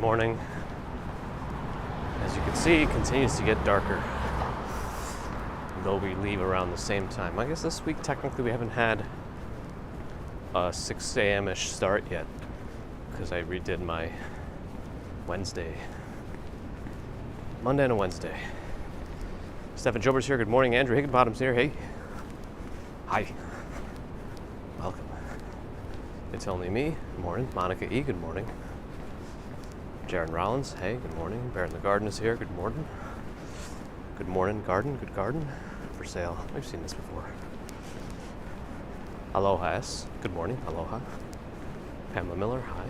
morning. As you can see, it continues to get darker. Though we leave around the same time. I guess this week technically we haven't had a 6 a.m.-ish start yet because I redid my Monday and a Wednesday. Stephen Jober's here. Good morning. Andrew Higginbottom's here. Hey. Hi. Welcome. It's only me. Good morning. Monica E. Good morning. Jaron Rollins. Hey. Good morning. Bear in the Garden is here. Good morning. Good morning, garden. Good garden. For sale. We've seen this before. Aloha S. Good morning. Aloha. Pamela Miller. Hi.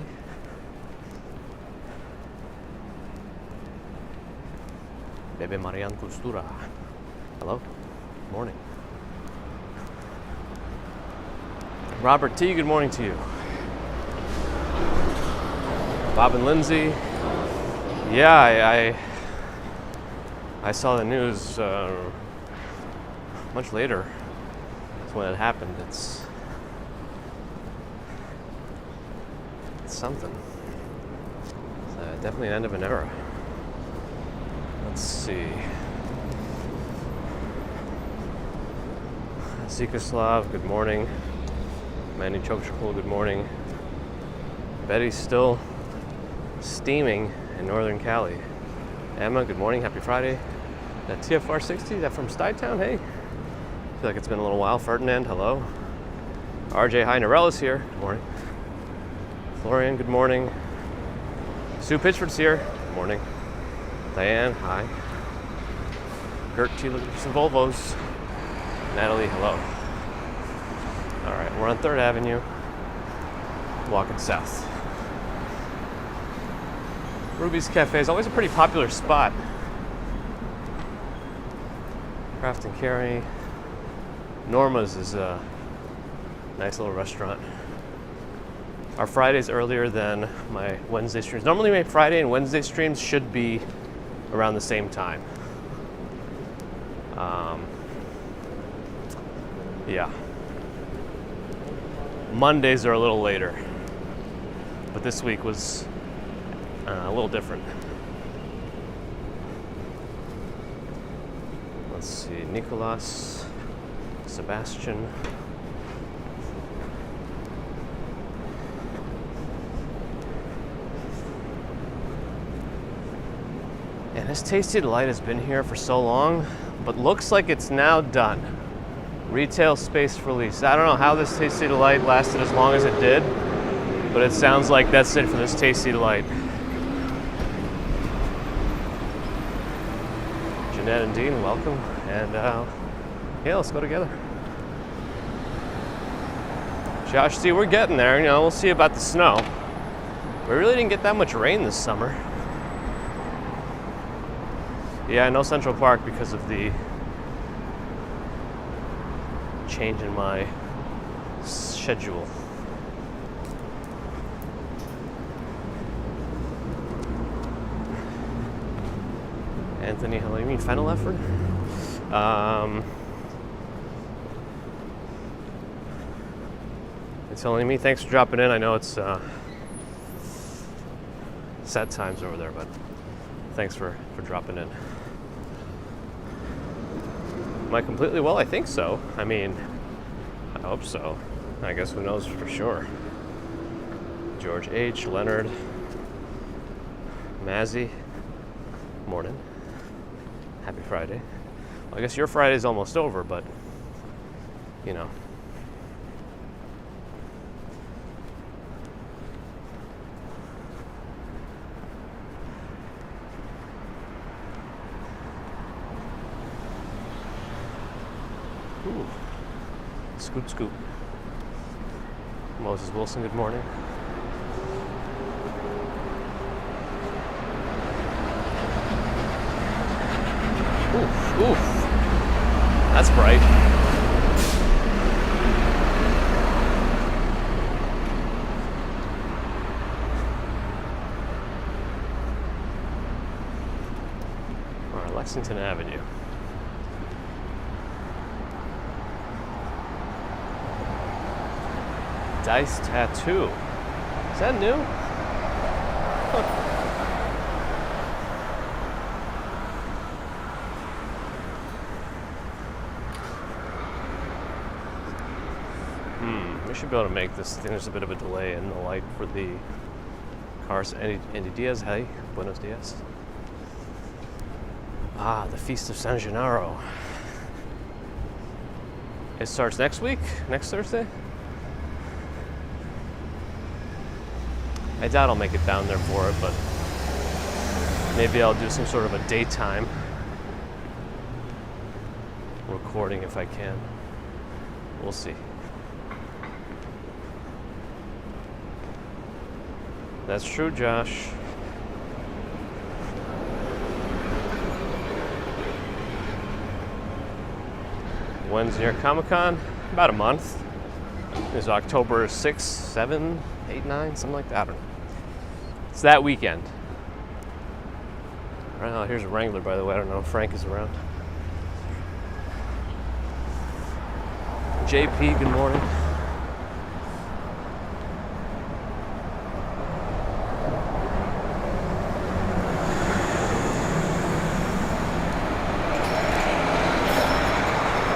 Bebe Marian Costura. Hello. Good morning. Robert T. Good morning to you. Bob and Lindsay. Yeah, I saw the news much later. That's when it happened. It's something. It's definitely an end of an era. Let's see. Zikaslav, good morning. Manny Chokchakul, good morning. Betty's still steaming in Northern Cali. Emma, good morning. Happy Friday. That TFR 60, that from Chinatown? Hey. I feel like it's been a little while. Ferdinand, hello. RJ Hi, Norella's here. Good morning. Florian, good morning. Sue Pitchford's here. Good morning. Diane, hi. Gert T, looking for some Volvos. Natalie, hello. All right, we're on 3rd Avenue, walking south. Ruby's Cafe is always a pretty popular spot. Craft and Carry. Norma's is a nice little restaurant. Our Friday's earlier than my Wednesday streams. Normally my Friday and Wednesday streams should be around the same time. Yeah. Mondays are a little later, but this week was a little different. Let's see, Nicolas, Sebastian. And this Tasty Delight has been here for so long, but looks like it's now done. Retail space for lease. I don't know how this Tasty Delight lasted as long as it did, but it sounds like that's it for this Tasty Delight. Jeanette and Dean, welcome. And yeah, let's go together. Josh, see, we're getting there. You know, we'll see about the snow. We really didn't get that much rain this summer. Yeah, I know Central Park because of the change in my schedule. Anthony, hello. You mean phenylephrine? It's only me. Thanks for dropping in. I know it's sad times over there, but thanks for dropping in. Am I completely well? I think so. I mean, I hope so. I guess who knows for sure. George H., Leonard, Mazzy, morning. Happy Friday. Well, I guess your Friday's almost over, but, you know. Ooh. Scoot, scoot. Moses Wilson, good morning. Oof, oof. That's bright. We're on Lexington Avenue. Dice tattoo. Is that new? Huh. we should be able to make this. I think there's a bit of a delay in the light for the cars. Andy Diaz, hey, buenos dias. Ah, the Feast of San Gennaro. It starts next week, next Thursday. I doubt I'll make it down there for it, but maybe I'll do some sort of a daytime recording if I can. We'll see. That's true, Josh. When's near Comic-Con? About a month. It's October 6th, 7th, 8th, 9th, something like that. I don't know. It's that weekend. Well, here's a Wrangler, by the way. I don't know if Frank is around. JP, good morning.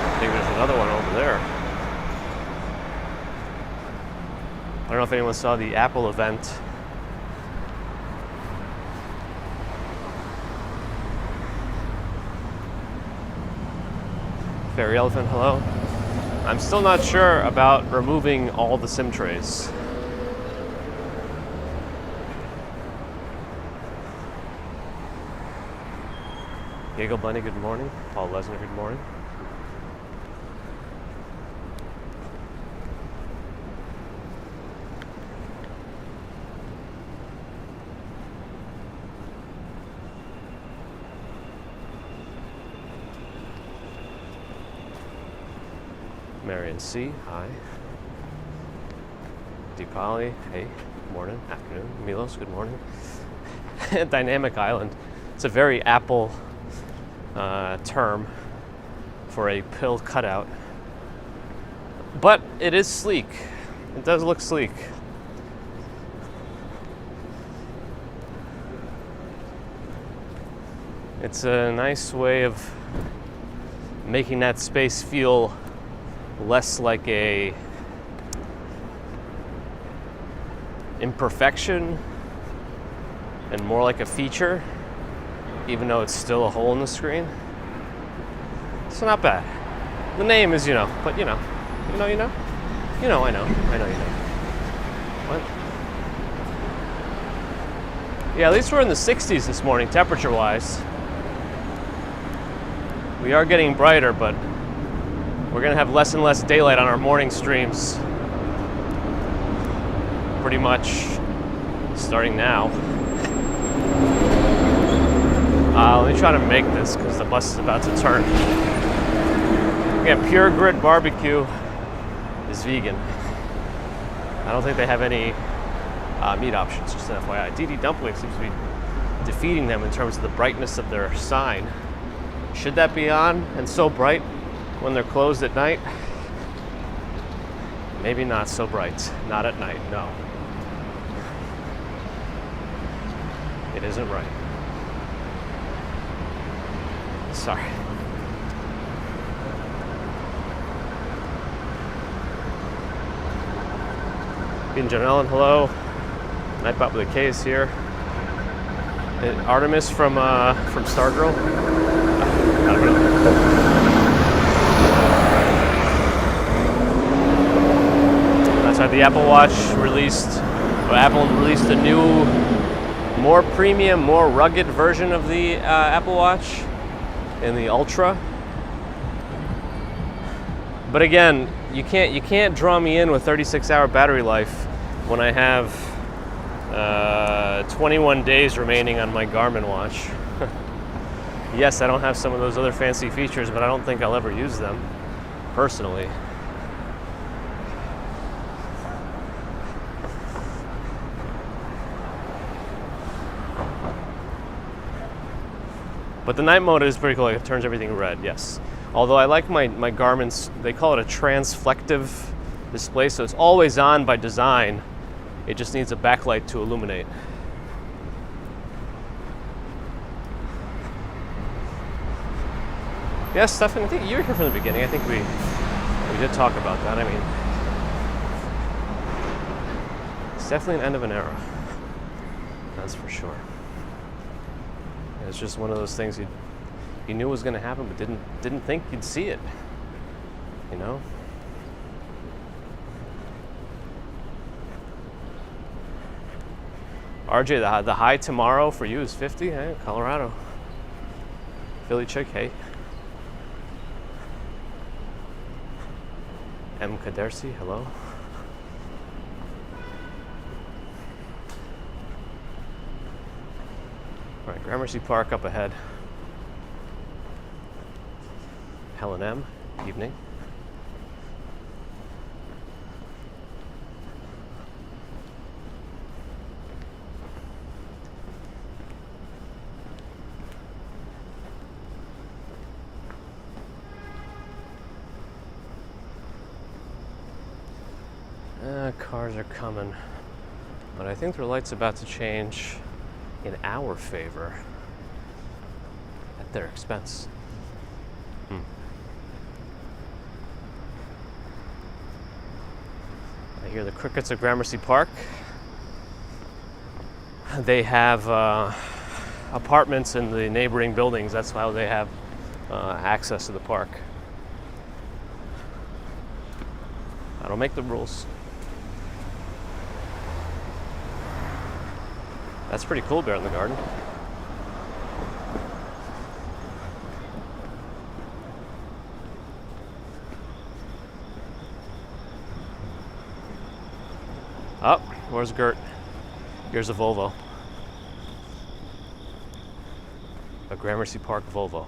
I think there's another one over there. I don't know if anyone saw the Apple event. Fairy Elephant, hello. I'm still not sure about removing all the SIM trays. Diego Bunny, good morning. Paul Lesnar, good morning. Marion C, hi. Deepali, hey, morning, afternoon. Milos, good morning. Dynamic Island. It's a very Apple term for a pill cutout. But it is sleek. It does look sleek. It's a nice way of making that space feel less like a imperfection and more like a feature, even though it's still a hole in the screen. It's not bad. The name is, but you know. I know. What? Yeah, at least we're in the 60s this morning, temperature-wise. We are getting brighter, but we're going to have less and less daylight on our morning streams. Pretty much starting now. Let me try to make this because the bus is about to turn. Yeah, Pure Grit Barbecue is vegan. I don't think they have any meat options, just an FYI. DD Dumpling seems to be defeating them in terms of the brightness of their sign. Should that be on and so bright when they're closed at night? Maybe not so bright. Not at night, no. It isn't right. Sorry. Ian John Ellen, hello. Nightbot with a K is here. Artemis from Stargirl. I don't know. That's right. The Apple Watch Apple released a new, more premium, more rugged version of the Apple Watch in the Ultra. But again, you can't draw me in with 36-hour battery life when I have 21 days remaining on my Garmin watch. Yes, I don't have some of those other fancy features, but I don't think I'll ever use them, personally. But the night mode is pretty cool. It turns everything red, yes. Although I like my Garmin's, they call it a transflective display, so it's always on by design. It just needs a backlight to illuminate. Yes, Stefan, I think you were here from the beginning. I think we did talk about that. I mean, It's definitely an end of an era. That's for sure. It's just one of those things you knew was going to happen, but didn't think you'd see it. You know. RJ, the high tomorrow for you is 50. Hey, Colorado. Philly chick, hey. M. Kadersi, hello. All right, Gramercy Park up ahead. Helen M, evening. Cars are coming, but I think their light's about to change in our favor at their expense. I hear the crickets of Gramercy Park. They have apartments in the neighboring buildings. That's how they have access to the park. I don't make the rules. That's pretty cool, Bear in the Garden. Oh, where's Gert? Here's a Volvo. A Gramercy Park Volvo.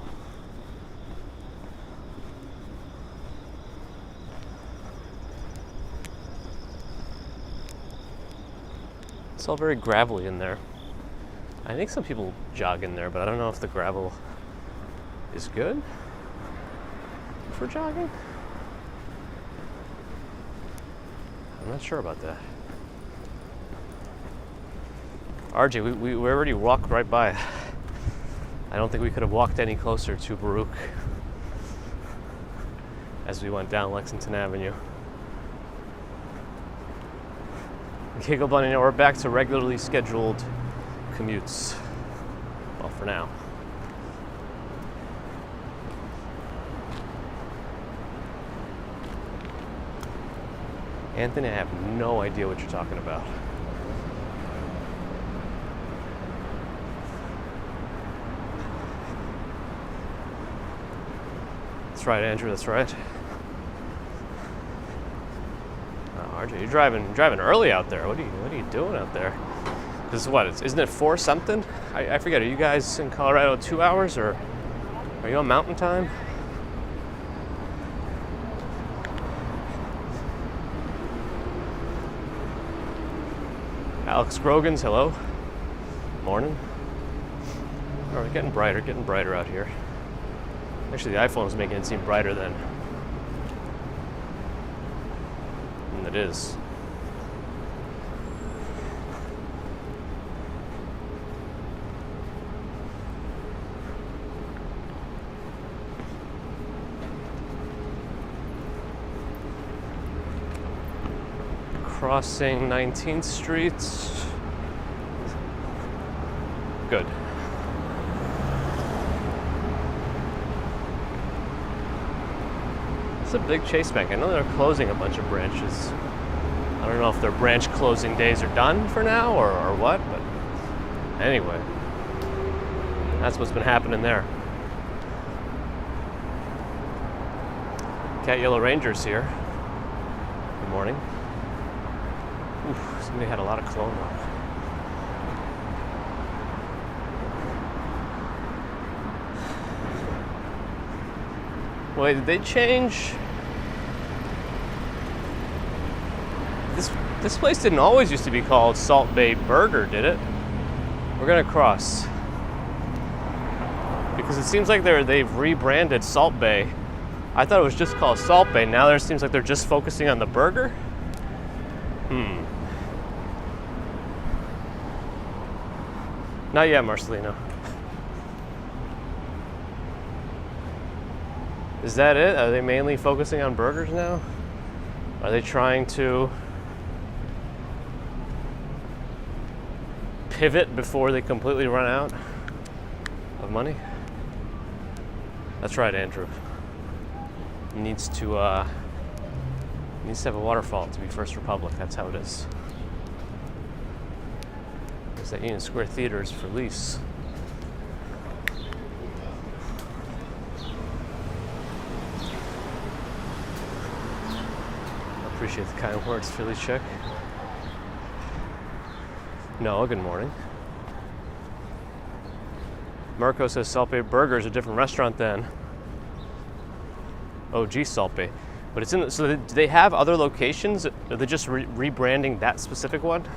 It's all very gravelly in there. I think some people jog in there, but I don't know if the gravel is good for jogging. I'm not sure about that. RJ, we already walked right by. I don't think we could have walked any closer to Baruch as we went down Lexington Avenue. Giggle Bunny, now we're back to regularly scheduled commutes. Well, for now. Anthony, I have no idea what you're talking about. That's right, Andrew, that's right. RJ, you're driving early out there. What are you doing out there? This is what? Isn't it 4 something? I forget. Are you guys in Colorado 2 hours, or are you on Mountain Time? Alex Grogan's, hello. Morning. Oh, we're getting brighter out here. Actually, the iPhone is making it seem brighter than it is. Crossing 19th Street. Good. It's a big Chase Bank. I know they're closing a bunch of branches. I don't know if their branch closing days are done for now or what, but anyway, that's what's been happening there. Cat Yellow Ranger's here. Good morning. Oof, somebody had a lot of cologne on. Wait, did they change? This place didn't always used to be called Salt Bay Burger, did it? We're gonna cross. Because it seems like they've rebranded Salt Bay. I thought it was just called Salt Bay. Now it seems like they're just focusing on the burger. Not yet, Marcelino. Is that it? Are they mainly focusing on burgers now? Are they trying to pivot before they completely run out of money. That's right, Andrew. He needs to have a waterfall to be First Republic. That's how it is. Because that Union Square Theater is for lease. I appreciate the kind words, Philly chick. No, good morning. Mirko says Salpe Burger is a different restaurant than OG Salpe. But it's in the, so do they have other locations? Are they just rebranding that specific one?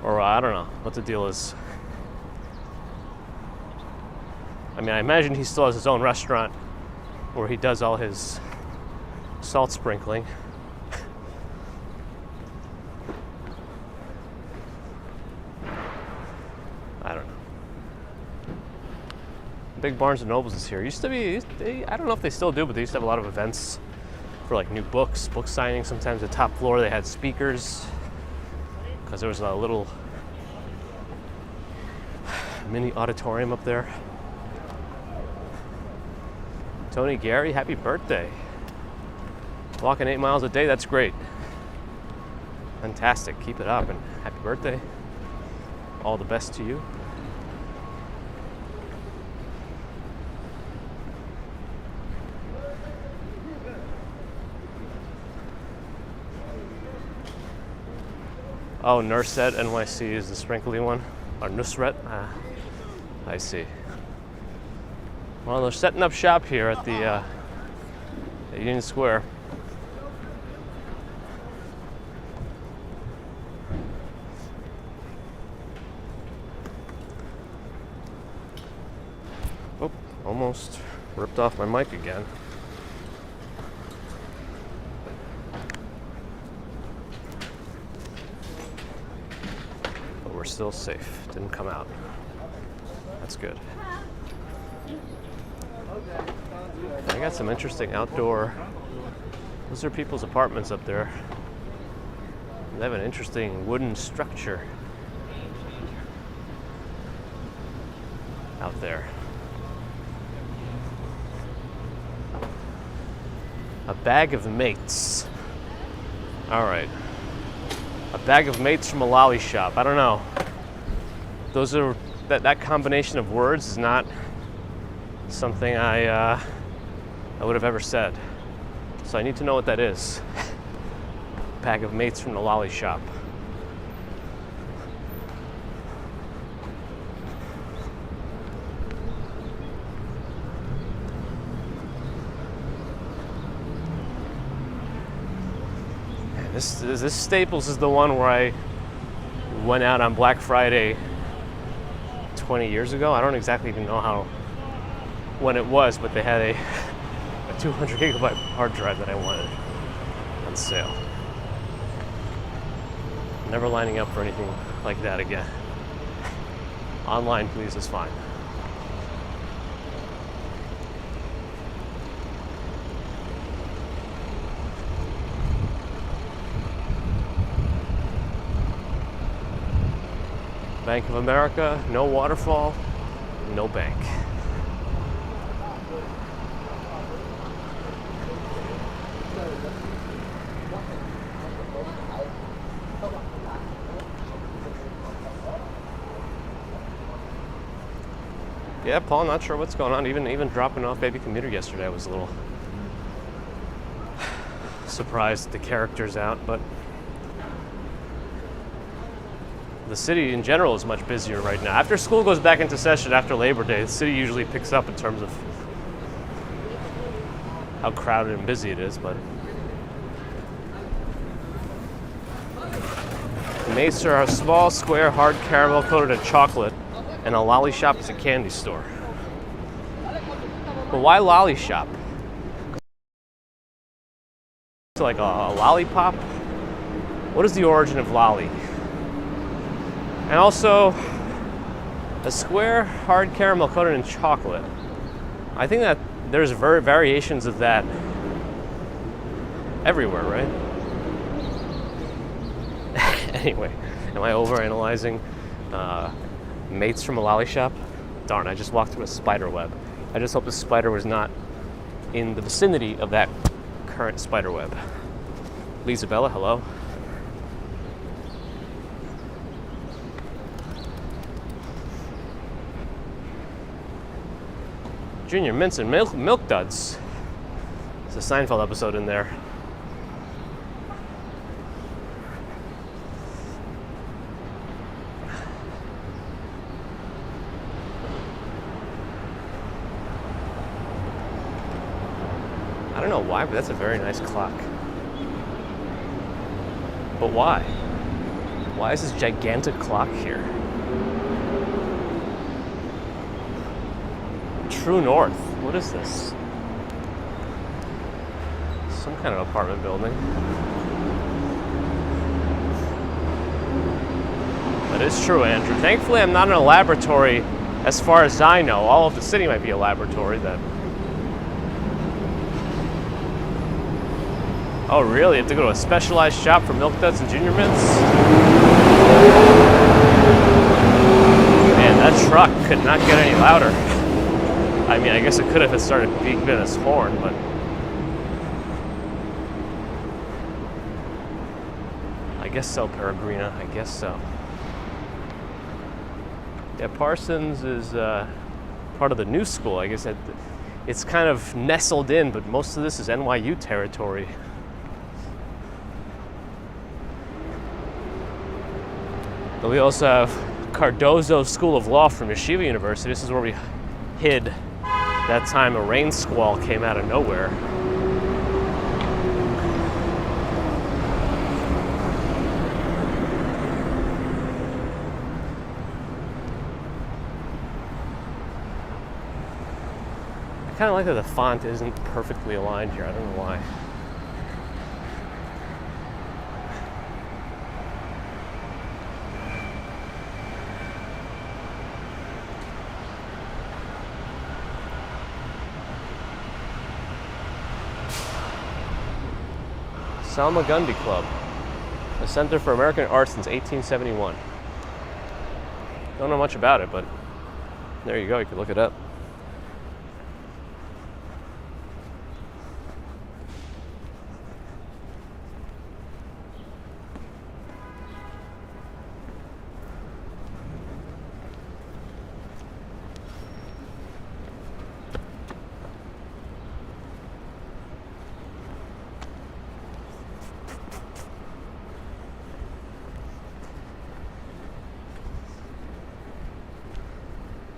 Or I don't know what the deal is. I mean, I imagine he still has his own restaurant where he does all his salt sprinkling. I don't know. Big Barnes and Nobles is here. Used to be, I don't know if they still do, but they used to have a lot of events for like new books, book signings. Sometimes the top floor they had speakers because there was a little mini auditorium up there. Tony Gary, happy birthday. Walking 8 miles a day, that's great. Fantastic, keep it up and happy birthday. All the best to you. Oh, Nurset NYC is the sprinkly one. Or Nusret? I see. Well, they're setting up shop here at the at Union Square. Oh, almost ripped off my mic again. But we're still safe. Didn't come out. That's good. I got some interesting outdoor. Those are people's apartments up there. They have an interesting wooden structure out there. A bag of mates. All right. A bag of mates from a lolly shop. I don't know. Those are that combination of words is not something I would have ever said. So I need to know what that is. Bag of mates from the lolly shop. This Staples is the one where I went out on Black Friday 20 years ago. I don't exactly even know when it was, but they had a 200 gigabyte hard drive that I wanted on sale. Never lining up for anything like that again. Online, please, is fine. Bank of America, no waterfall, no bank. Yeah, Paul, not sure what's going on. Even dropping off baby Commuter yesterday, I was a little surprised the character's out, but the city in general is much busier right now. After school goes back into session after Labor Day, the city usually picks up in terms of how crowded and busy it is, but mates are a small, square, hard caramel coated in chocolate, and a lolly shop is a candy store. But why lolly shop? It's like a lollipop? What is the origin of lolly? And also, a square, hard caramel coated in chocolate. I think that there's variations of that everywhere, right? Anyway, am I overanalyzing mates from a lolly shop. Darn, I just walked through a spider web. I just hope the spider was not in the vicinity of that current spider web. Lisabella, hello. Junior Mints and Milk Duds. There's a Seinfeld episode in there. I don't know why, but that's a very nice clock. But why? Why is this gigantic clock here? True North. What is this? Some kind of apartment building. That is true, Andrew. Thankfully, I'm not in a laboratory as far as I know. All of the city might be a laboratory then. Oh, really? You have to go to a specialized shop for Milk Duds and Junior Mints? Man, that truck could not get any louder. I mean, I guess it could if it started beeping its horn, but... I guess so, Peregrina. I guess so. Yeah, Parsons is part of the new school. I guess it's kind of nestled in, but most of this is NYU territory. But we also have Cardozo School of Law from Yeshiva University. This is where we hid that time a rain squall came out of nowhere. I kind of like that the font isn't perfectly aligned here. I don't know why. Salmagundi Club, a Center for American Art since 1871. Don't know much about it, but there you go, you can look it up.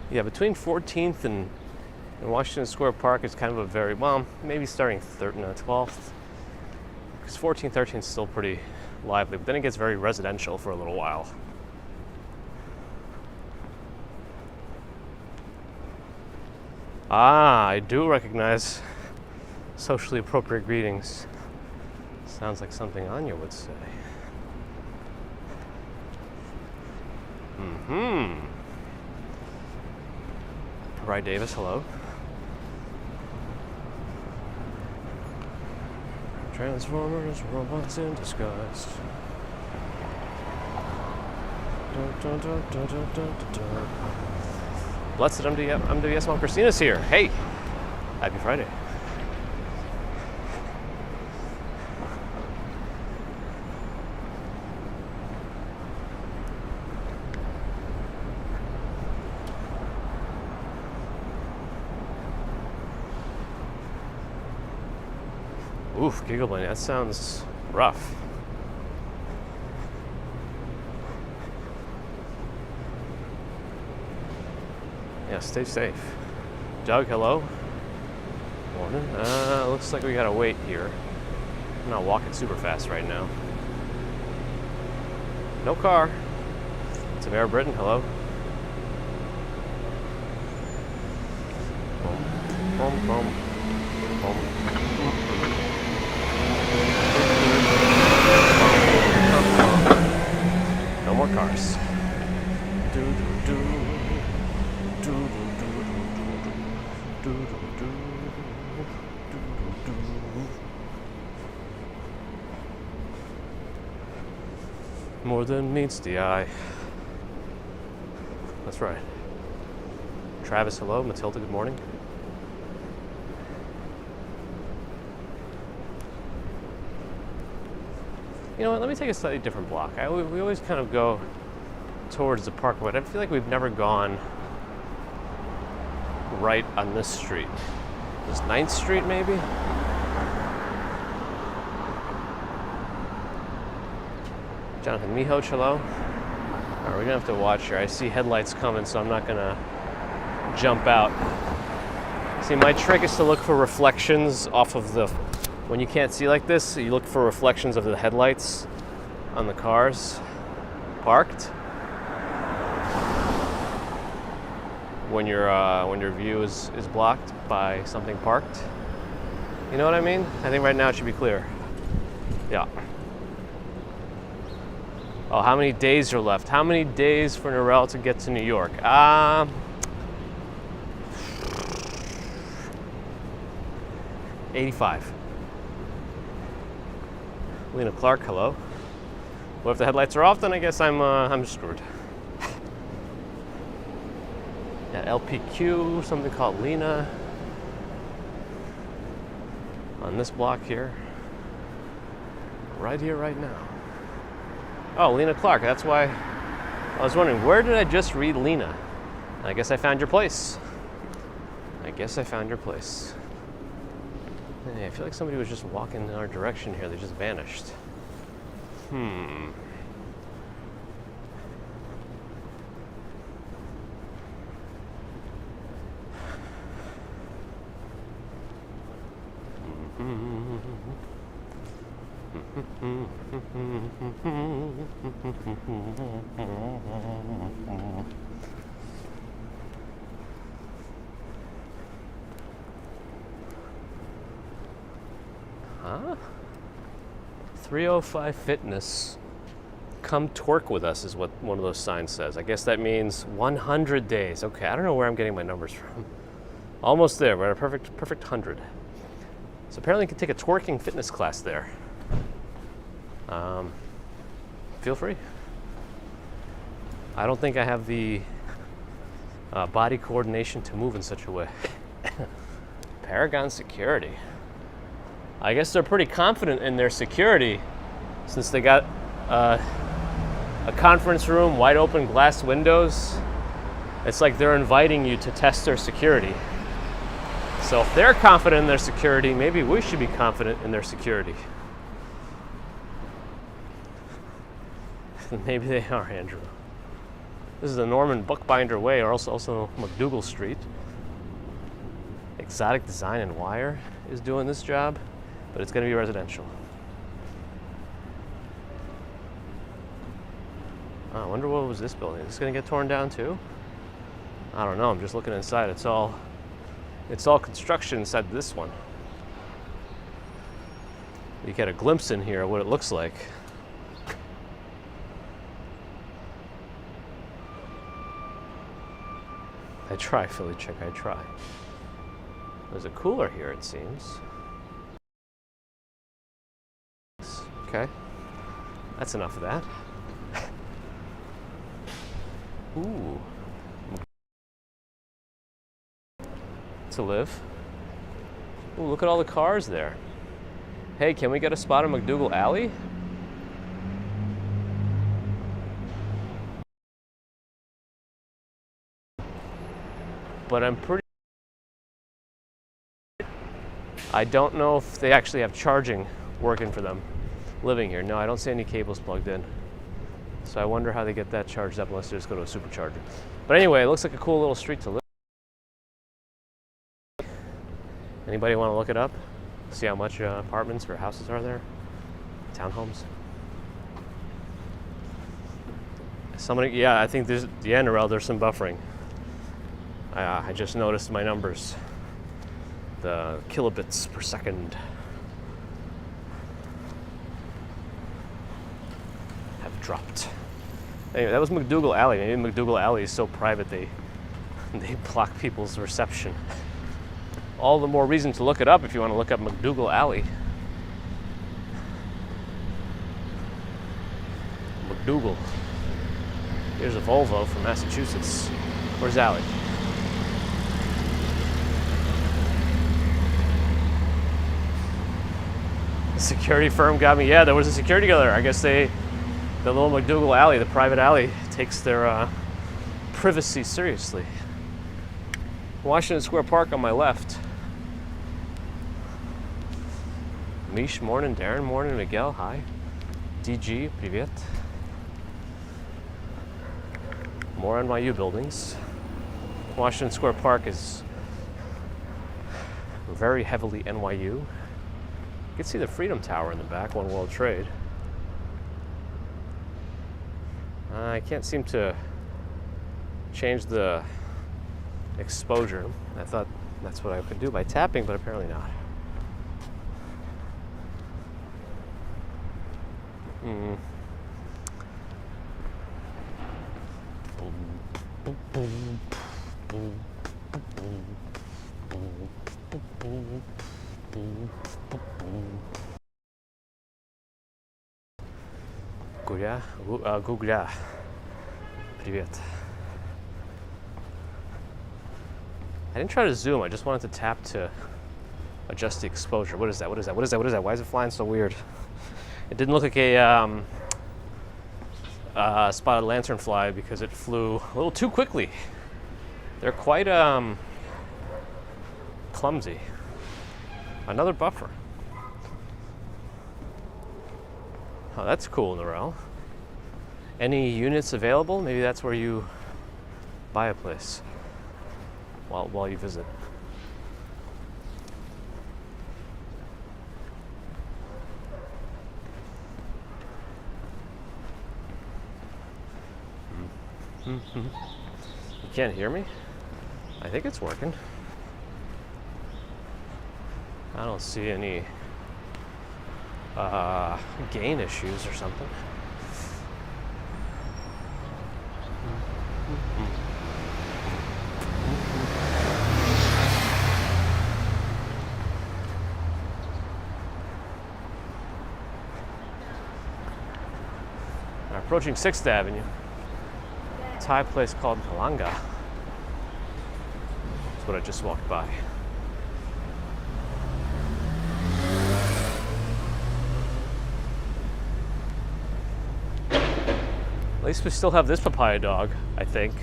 Yeah, between 14th and Washington Square Park is kind of a very, well, maybe starting 12th. Because 14th, 13th is still pretty lively, but then it gets very residential for a little while. Ah, I do recognize socially appropriate greetings. Sounds like something Anya would say. Mm-hmm. Rye Davis, hello. Transformers, robots in disguise. Blessed MWS Mom Christina's here. Hey, happy Friday. Oof, giggling, that sounds rough. Yeah, stay safe. Doug, hello. Morning. Looks like we gotta wait here. I'm not walking super fast right now. No car. Tamara Britton, hello. Boom, boom, boom. No more cars. More than meets the eye. that's right. Travis, hello. Matilda, good morning. You know what, let me take a slightly different block. We always kind of go towards the park, but I feel like we've never gone right on this street. This 9th Street, maybe? Jonathan Miho, hello. All right, we're gonna have to watch here. I see headlights coming, so I'm not gonna jump out. See, my trick is to look for reflections off of the, when you can't see like this, you look for reflections of the headlights on the cars parked. When your view is blocked by something parked. You know what I mean? I think right now it should be clear. Yeah. Oh, how many days are left? How many days for Narelle to get to New York? 85. Lena Clark, hello. Well, if the headlights are off, then I guess I'm screwed. Yeah, LPQ, something called Lena. On this block here. Right here, right now. Oh, Lena Clark, that's why I was wondering, where did I just read Lena? I guess I found your place. I guess I found your place. Hey, I feel like somebody was just walking in our direction here. They just vanished. Huh? 305 Fitness. Come twerk with us is what one of those signs says. I guess that means 100 days. Okay, I don't know where I'm getting my numbers from. Almost there. We're at a perfect 100. So apparently you can take a twerking fitness class there. Feel free. I don't think I have the body coordination to move in such a way. Paragon Security. I guess they're pretty confident in their security since they got a conference room, wide open glass windows. It's like they're inviting you to test their security. So if they're confident in their security, maybe we should be confident in their security. Maybe they are, Andrew. This is the Norman Bookbinder Way, or also McDougal Street. Exotic Design and Wire is doing this job, but it's going to be residential. I wonder what was this building. Is this going to get torn down too? I don't know. I'm just looking inside. It's all construction inside this one. You get a glimpse in here of what it looks like. I try, Philly chick, I try. There's a cooler here, it seems. Okay, that's enough of that. Ooh. To live. Ooh, look at all the cars there. Hey, can we get a spot in McDougal Alley? But I don't know if they actually have charging working for them living here. No, I don't see any cables plugged in. So I wonder how they get that charged up unless they just go to a supercharger. But anyway, it looks like a cool little street to live. Anybody want to look it up? See how much apartments or houses are there? Townhomes? Somebody, yeah, I think there's, yeah, Narelle, there's some buffering. I just noticed my numbers. The kilobits per second have dropped. Anyway, that was McDougal Alley. Maybe McDougal Alley is so private they block people's reception. All the more reason to look it up if you want to look up McDougal Alley. McDougal. Here's a Volvo from Massachusetts. Where's Allie? The security firm got me. Yeah, there was a security guard there. I guess the little McDougal alley, the private alley, takes their privacy seriously. Washington Square Park on my left. Mish, morning. Darren, morning. Miguel, hi. DG, привет. More NYU buildings. Washington Square Park is very heavily NYU. You can see the Freedom Tower in the back, One World Trade. I can't seem to change the exposure. I thought that's what I could do by tapping, but apparently not. Гугля. Привет. I didn't try to zoom, I just wanted to tap to adjust the exposure. What is that? What is that? What is that? What is that? Why is it flying so weird? It didn't look like a spotted lanternfly because it flew a little too quickly. They're quite clumsy. Another buffer. Oh, that's cool, Narelle. Any units available? Maybe that's where you buy a place while you visit. You can't hear me? I think it's working. I don't see any gain issues or something. We're approaching 6th Avenue. Thai place called Kalanga. That's what I just walked by. At least we still have this papaya dog, I think.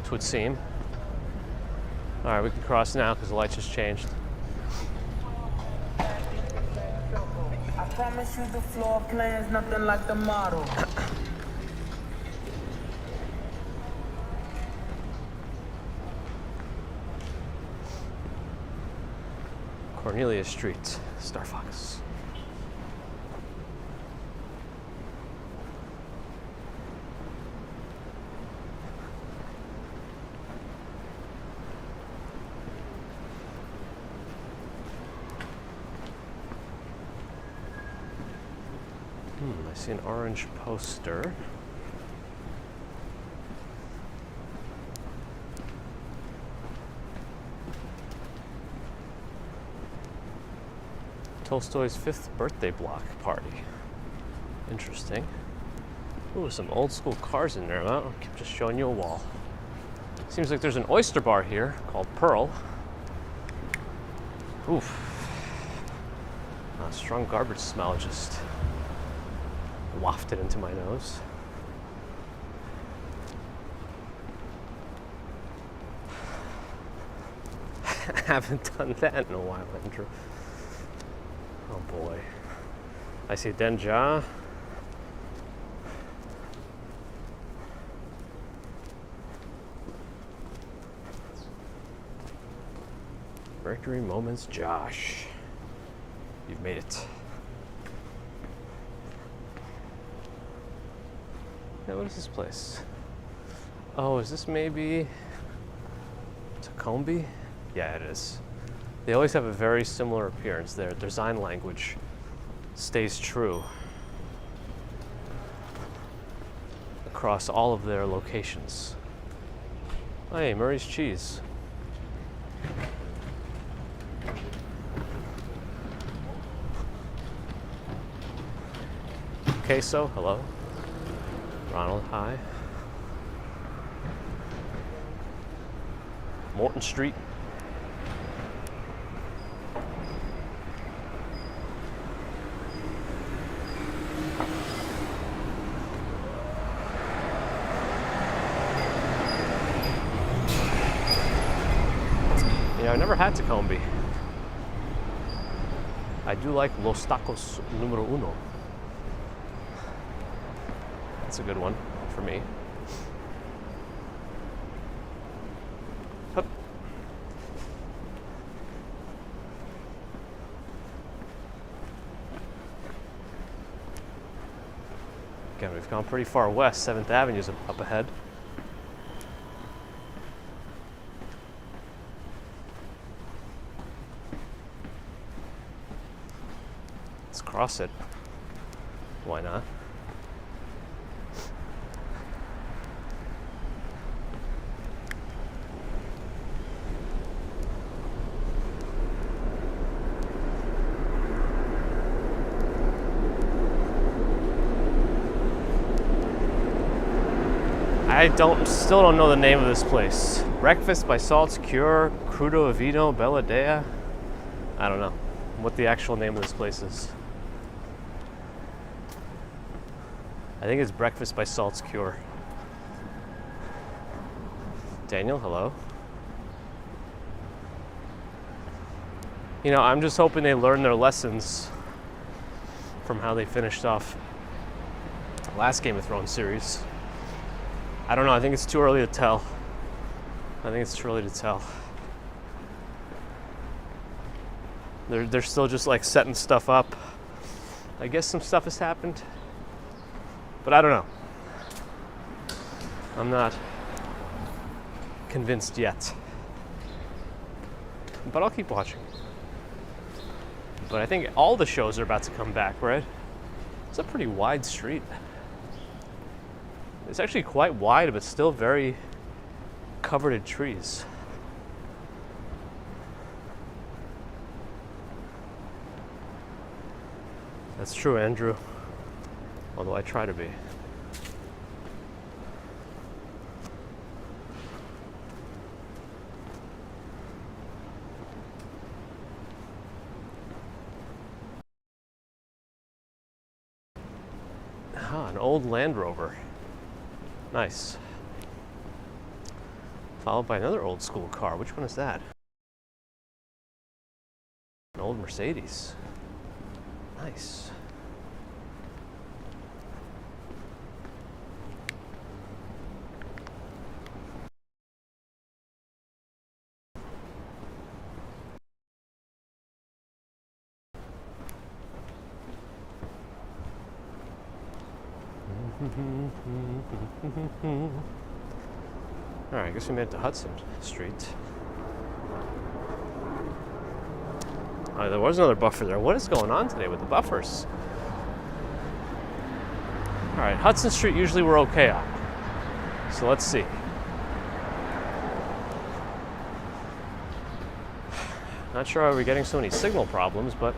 It would seem. All right, we can cross now because the light just changed. I promise you the floor plan's nothing like the model. Cornelia Street, Star Fox. I see an orange poster. Tolstoy's 5th birthday block party. Interesting. Ooh, some old school cars in there. I'm just showing you a wall. Seems like there's an oyster bar here called Pearl. Oof. A strong garbage smell just wafted into my nose. I haven't done that in a while, Andrew. Oh boy. I see Denja. Mercury Moments Josh. You've made it. Yeah, what is this place? Oh, is this maybe Tacombe? Yeah, it is. They always have a very similar appearance. Their design language stays true across all of their locations. Hey, Murray's Cheese. Queso, hello. Ronald, hi. Morton Street. Yeah, I've never had Tacombe. I do like Los Tacos Numero Uno. That's a good one for me. Hup. Again, we've gone pretty far west. 7th Avenue's up ahead. Let's cross it. Why not? Still don't know the name of this place. Breakfast by Salt's Cure, Crudo Vino, Bella Dea. I don't know what the actual name of this place is. I think it's Breakfast by Salt's Cure. Daniel, hello. You know, I'm just hoping they learn their lessons from how they finished off the last Game of Thrones series. I don't know, I think it's too early to tell. They're still just like setting stuff up. I guess some stuff has happened, but I don't know. I'm not convinced yet, but I'll keep watching. But I think all the shows are about to come back, right? It's a pretty wide street. It's actually quite wide, but still very covered in trees. That's true, Andrew. Although I try to be. Ah, an old Land Rover. Nice. Followed by another old school car. Which one is that? An old Mercedes. Nice. All right, I guess we made it to Hudson Street. Oh, there was another buffer there. What is going on today with the buffers? All right, Hudson Street usually we're okay on. So let's see. Not sure why we're getting so many signal problems, but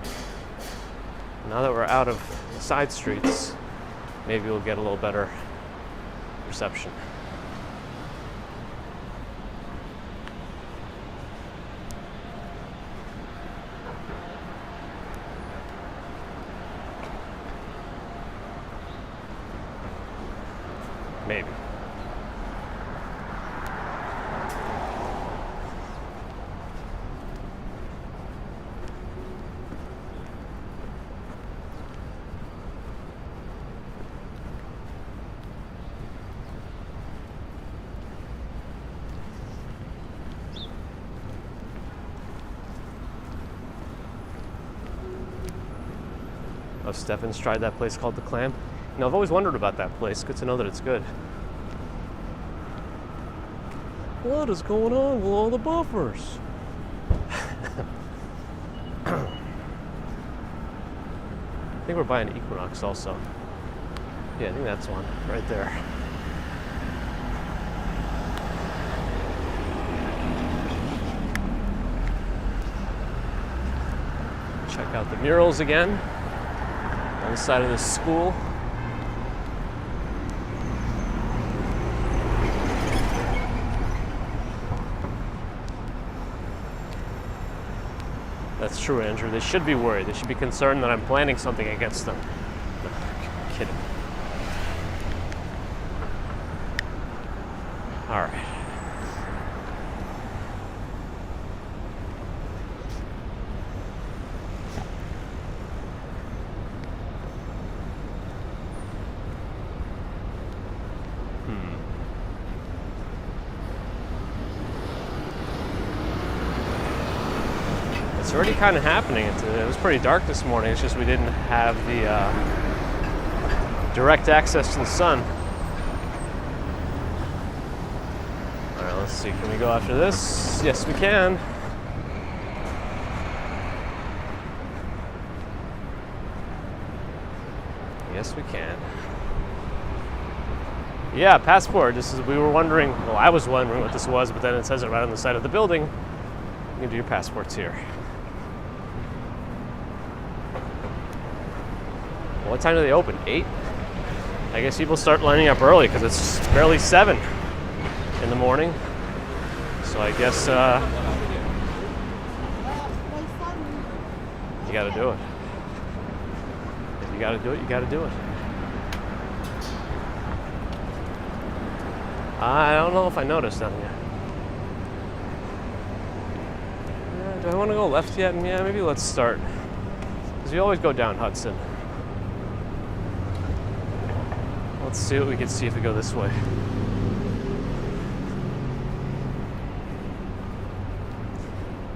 now that we're out of the side streets, maybe we'll get a little better reception. Maybe. Oh, Stefan's tried that place called The Clam. You know, I've always wondered about that place. Good to know that it's good. What is going on with all the buffers? I think we're buying Equinox also. Yeah, I think that's one right there. Check out the murals again on the side of this school. That's true, Andrew. They should be worried. They should be concerned that I'm planning something against them. No, kidding. All right. It's already kind of happening. It was pretty dark this morning. It's just we didn't have the direct access to the sun. All right, let's see. Can we go after this? Yes, we can. Yes, we can. Yeah, passport. We were wondering, well, I was wondering what this was, but then it says it right on the side of the building. You can do your passports here. What time do they open? 8? I guess people start lining up early because it's barely 7 in the morning. So I guess you gotta do it. If you gotta do it, you gotta do it. I don't know if I noticed them yet. Do I want to go left yet? Yeah, maybe let's start. Because we always go down Hudson. Let's see what we can see if we go this way.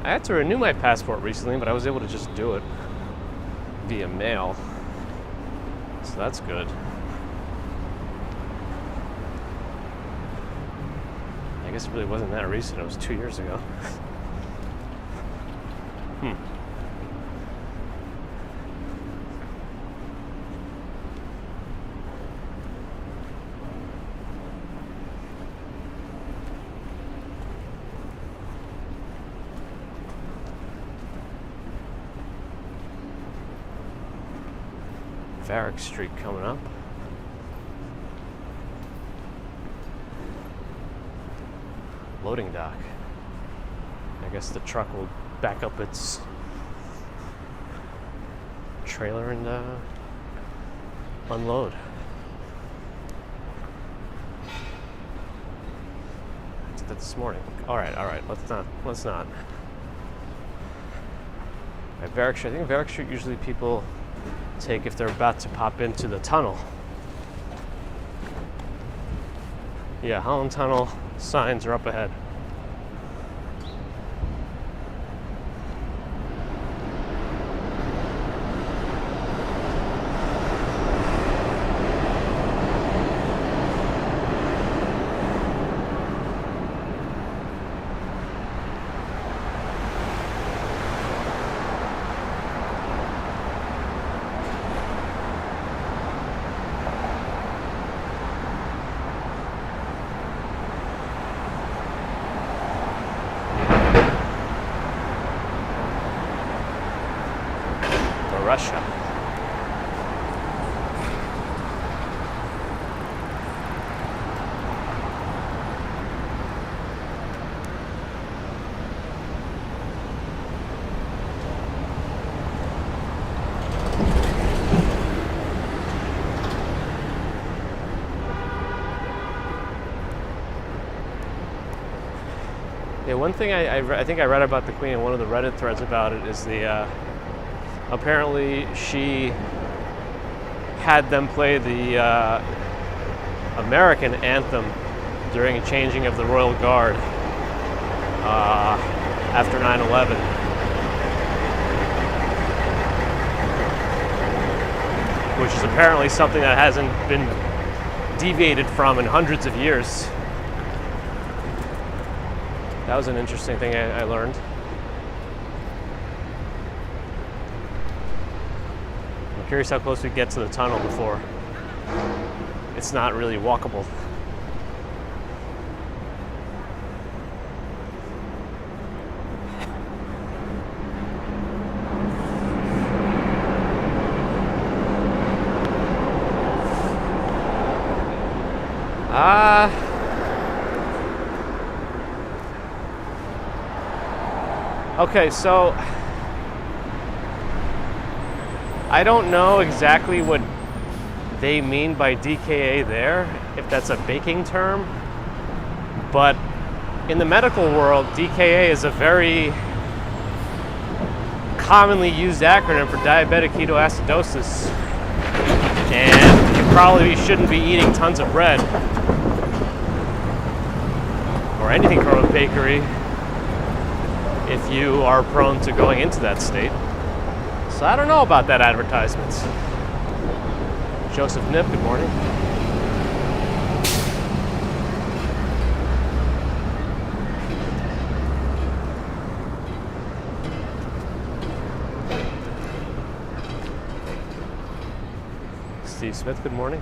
I had to renew my passport recently, but I was able to just do it via mail. So that's good. I guess it really wasn't that recent. It was 2 years ago. Varick Street coming up. Loading dock. I guess the truck will back up its trailer and unload. I did that this morning. All right. Let's not. At Varick Street, I think Varick Street usually people take if they're about to pop into the tunnel. Yeah, Holland Tunnel signs are up ahead. Russia. Yeah, one thing I think I read about the Queen in one of the Reddit threads about it is the apparently she had them play the American anthem during a changing of the Royal Guard after 9/11. Which is apparently something that hasn't been deviated from in hundreds of years. That was an interesting thing I learned. I'm curious how close we get to the tunnel before it's not really walkable. Okay, so I don't know exactly what they mean by DKA there, if that's a baking term, but in the medical world, DKA is a very commonly used acronym for diabetic ketoacidosis, and you probably shouldn't be eating tons of bread or anything from a bakery if you are prone to going into that state. So I don't know about that advertisement. Joseph Nip, good morning. Steve Smith, good morning.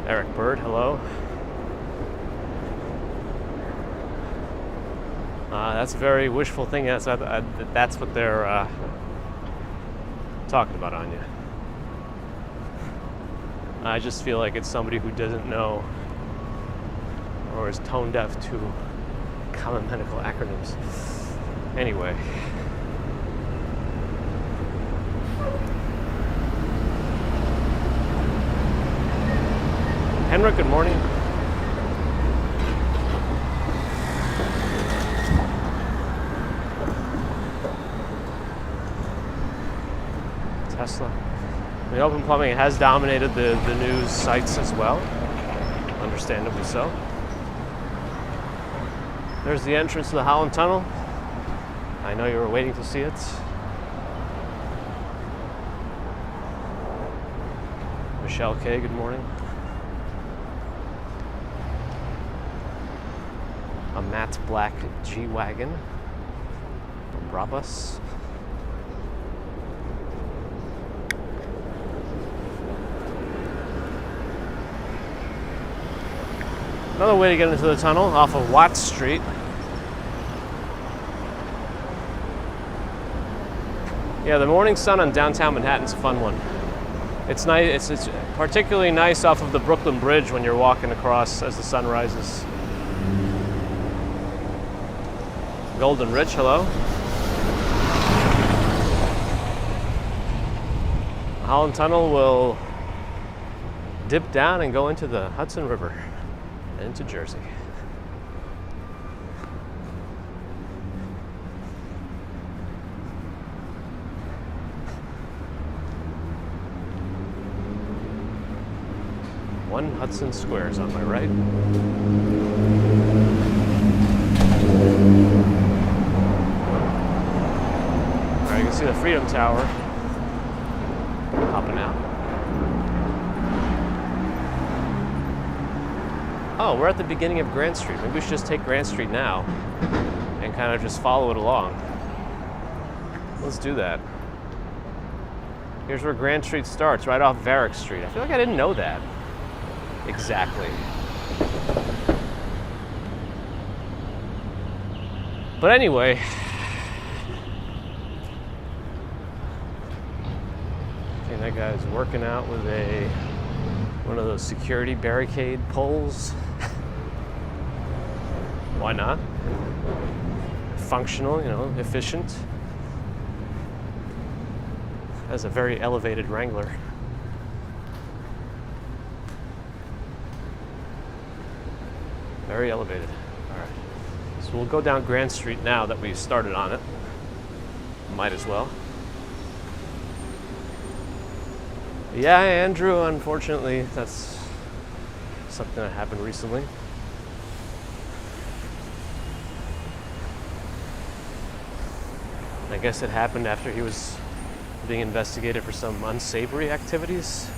Eric Bird, hello. That's a very wishful thing. That's what they're talking about on you. I just feel like it's somebody who doesn't know or is tone deaf to common medical acronyms. Anyway. Henrik, good morning. Tesla. The open plumbing has dominated the news sites as well, understandably so. There's the entrance to the Holland Tunnel. I know you were waiting to see it. Michelle K, good morning. A matte black G-Wagon from Brabus. Another way to get into the tunnel off of Watts Street. Yeah, the morning sun on downtown Manhattan's a fun one. It's nice. It's particularly nice off of the Brooklyn Bridge when you're walking across as the sun rises. Golden Rich, hello. The Holland Tunnel will dip down and go into the Hudson River and into Jersey. One Hudson Square is on my right. All right, you can see the Freedom Tower popping out. Oh, we're at the beginning of Grand Street. Maybe we should just take Grand Street now and kind of just follow it along. Let's do that. Here's where Grand Street starts, right off Varick Street. I feel like I didn't know that exactly. But anyway, okay, that guy's working out with one of those security barricade poles. Why not? Functional, efficient. Has a very elevated Wrangler. Very elevated. All right. So we'll go down Grand Street now that we've started on it. Might as well. Yeah, Andrew, unfortunately, that's something that happened recently. I guess it happened after he was being investigated for some unsavory activities.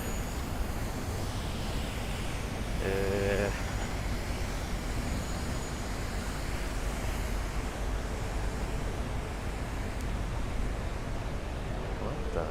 What the?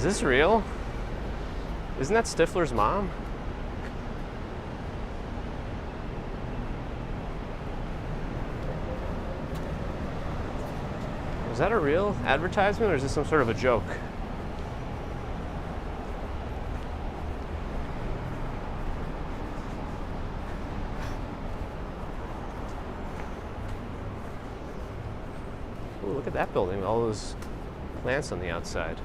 this real? Isn't that Stifler's mom? Is that a real advertisement or is this some sort of a joke? Ooh, look at that building with all those plants on the outside.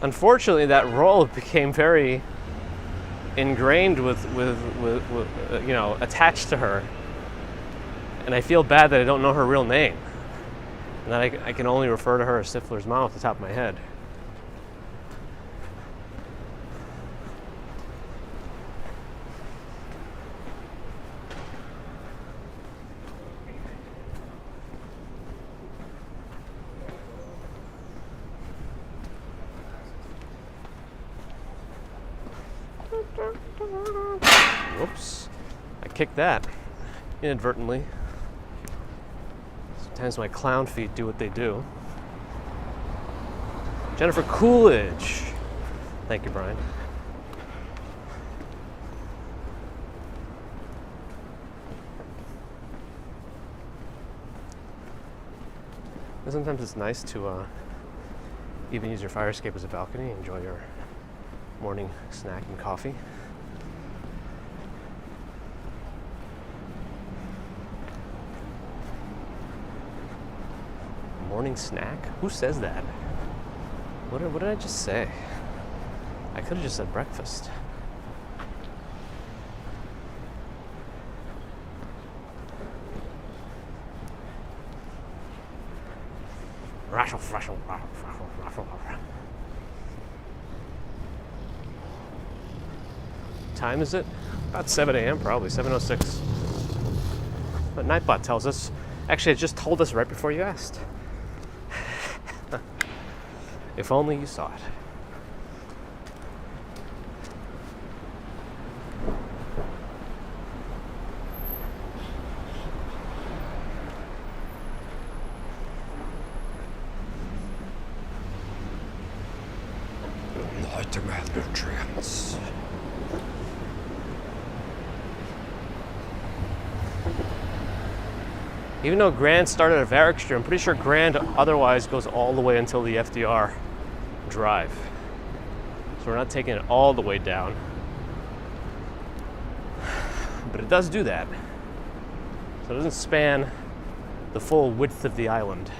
Unfortunately, that role became very ingrained with you know, attached to her. And I feel bad that I don't know her real name. And that I can only refer to her as Stifler's mom off the top of my head. Whoops. I kicked that inadvertently. Sometimes my clown feet do what they do. Jennifer Coolidge. Thank you, Brian. And sometimes it's nice to even use your fire escape as a balcony, enjoy your morning snack and coffee. Morning snack? Who says that? What did I just say? I could have just said breakfast. Rattle, rattle, rattle, rattle, rattle, rattle. Time is it? About 7 a.m. probably, 7:06. But Nightbot tells us. Actually, it just told us right before you asked. If only you saw it. Vitamin nutrients. Even though Grand started at Varick Street, I'm pretty sure Grand otherwise goes all the way until the FDR Drive. So we're not taking it all the way down. But it does do that. So it doesn't span the full width of the island.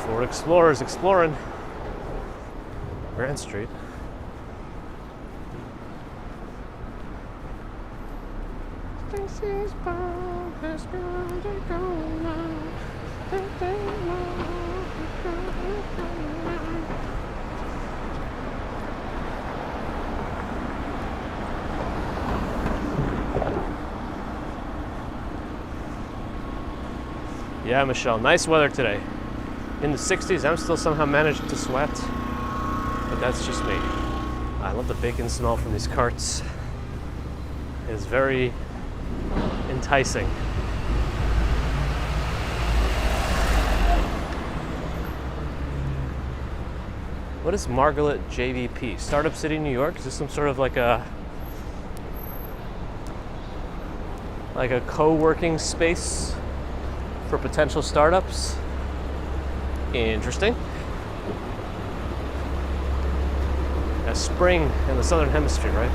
Ford Explorers exploring Grand Street. Yeah, Michelle, nice weather today. In the 60s, I'm still somehow managed to sweat, but that's just me. I love the bacon smell from these carts. It's very enticing. What is Margaret JVP? Startup City, New York? Is this some sort of like a co-working space for potential startups? Interesting. A spring in the southern hemisphere, right?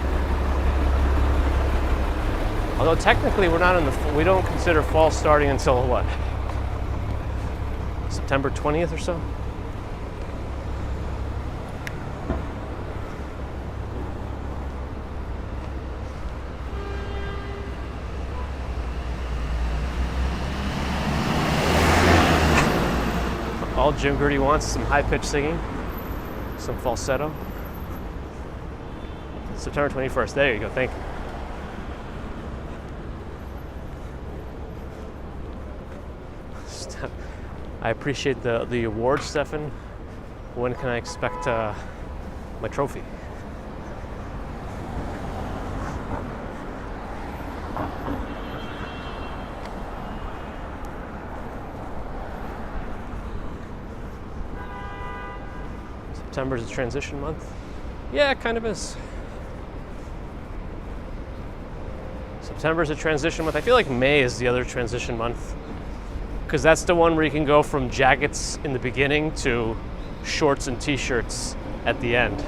Although technically we're not in the, we don't consider fall starting until what? September 20th or so? All Jim Gertie wants, some high-pitched singing, some falsetto. September 21st. There you go. Thank you. I appreciate the award, Stefan. When can I expect my trophy? September's a transition month. Yeah, it kind of is. September's a transition month. I feel like May is the other transition month, because that's the one where you can go from jackets in the beginning to shorts and t-shirts at the end.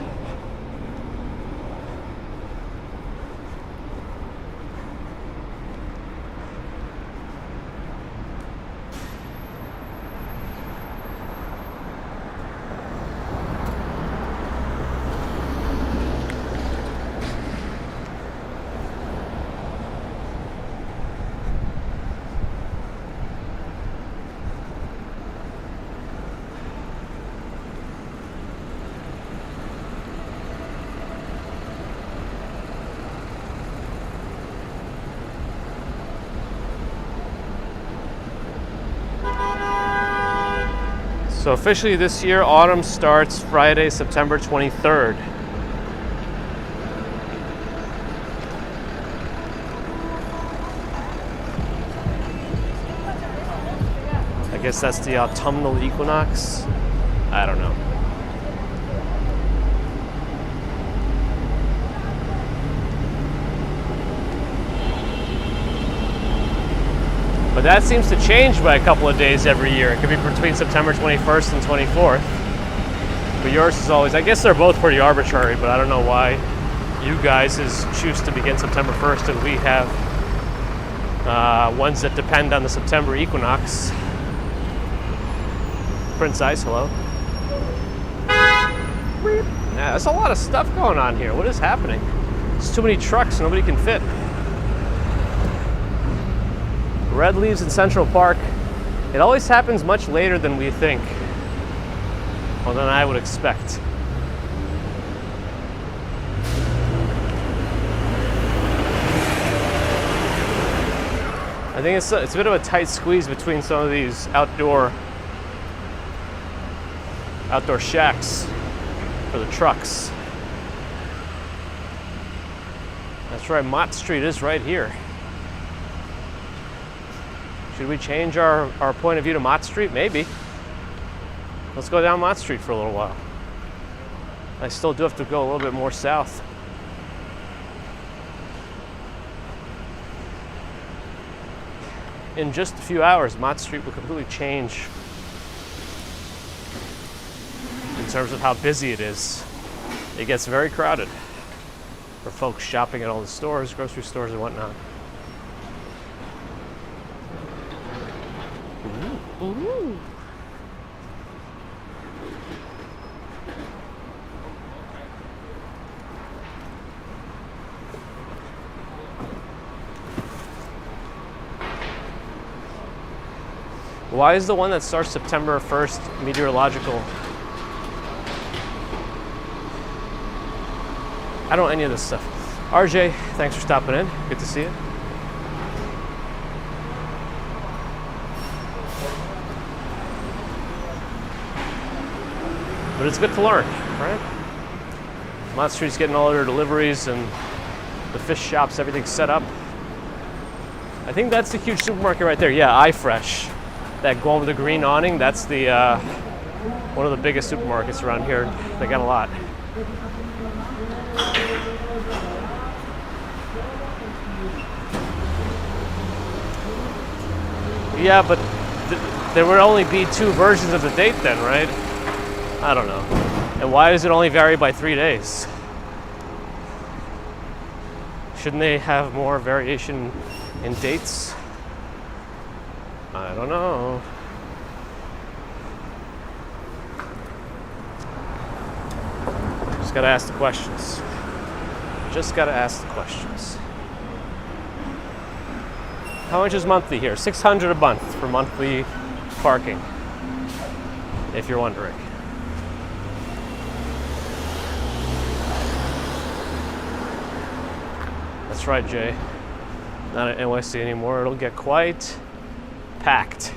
So officially this year, autumn starts Friday, September 23rd. I guess that's the autumnal equinox. I don't know. But that seems to change by a couple of days every year. It could be between September 21st and 24th. But yours is always, I guess they're both pretty arbitrary, but I don't know why you guys choose to begin September 1st and we have ones that depend on the September equinox. Prince Ice, hello. Yeah, there's a lot of stuff going on here. What is happening? There's too many trucks, nobody can fit. Red leaves in Central Park. It always happens much later than we think. Well, than I would expect. I think it's a bit of a tight squeeze between some of these outdoor shacks for the trucks. That's right, Mott Street is right here. Should we change our point of view to Mott Street? Maybe. Let's go down Mott Street for a little while. I still do have to go a little bit more south. In just a few hours, Mott Street will completely change in terms of how busy it is. It gets very crowded for folks shopping at all the stores, grocery stores and whatnot. Ooh. Why is the one that starts September 1st meteorological? I don't know any of this stuff. RJ, thanks for stopping in. Good to see you. But it's good to learn, right? Mott Street's getting all their deliveries and the fish shops, everything's set up. I think that's the huge supermarket right there. Yeah, iFresh. That one with the green awning, that's the one of the biggest supermarkets around here. They got a lot. Yeah, but there would only be two versions of the date then, right? I don't know. And why does it only vary by 3 days? Shouldn't they have more variation in dates? I don't know. Just gotta ask the questions. Just gotta ask the questions. How much is monthly here? $600 a month for monthly parking. if you're wondering. That's right, Jay. Not at NYC anymore. It'll get quite packed.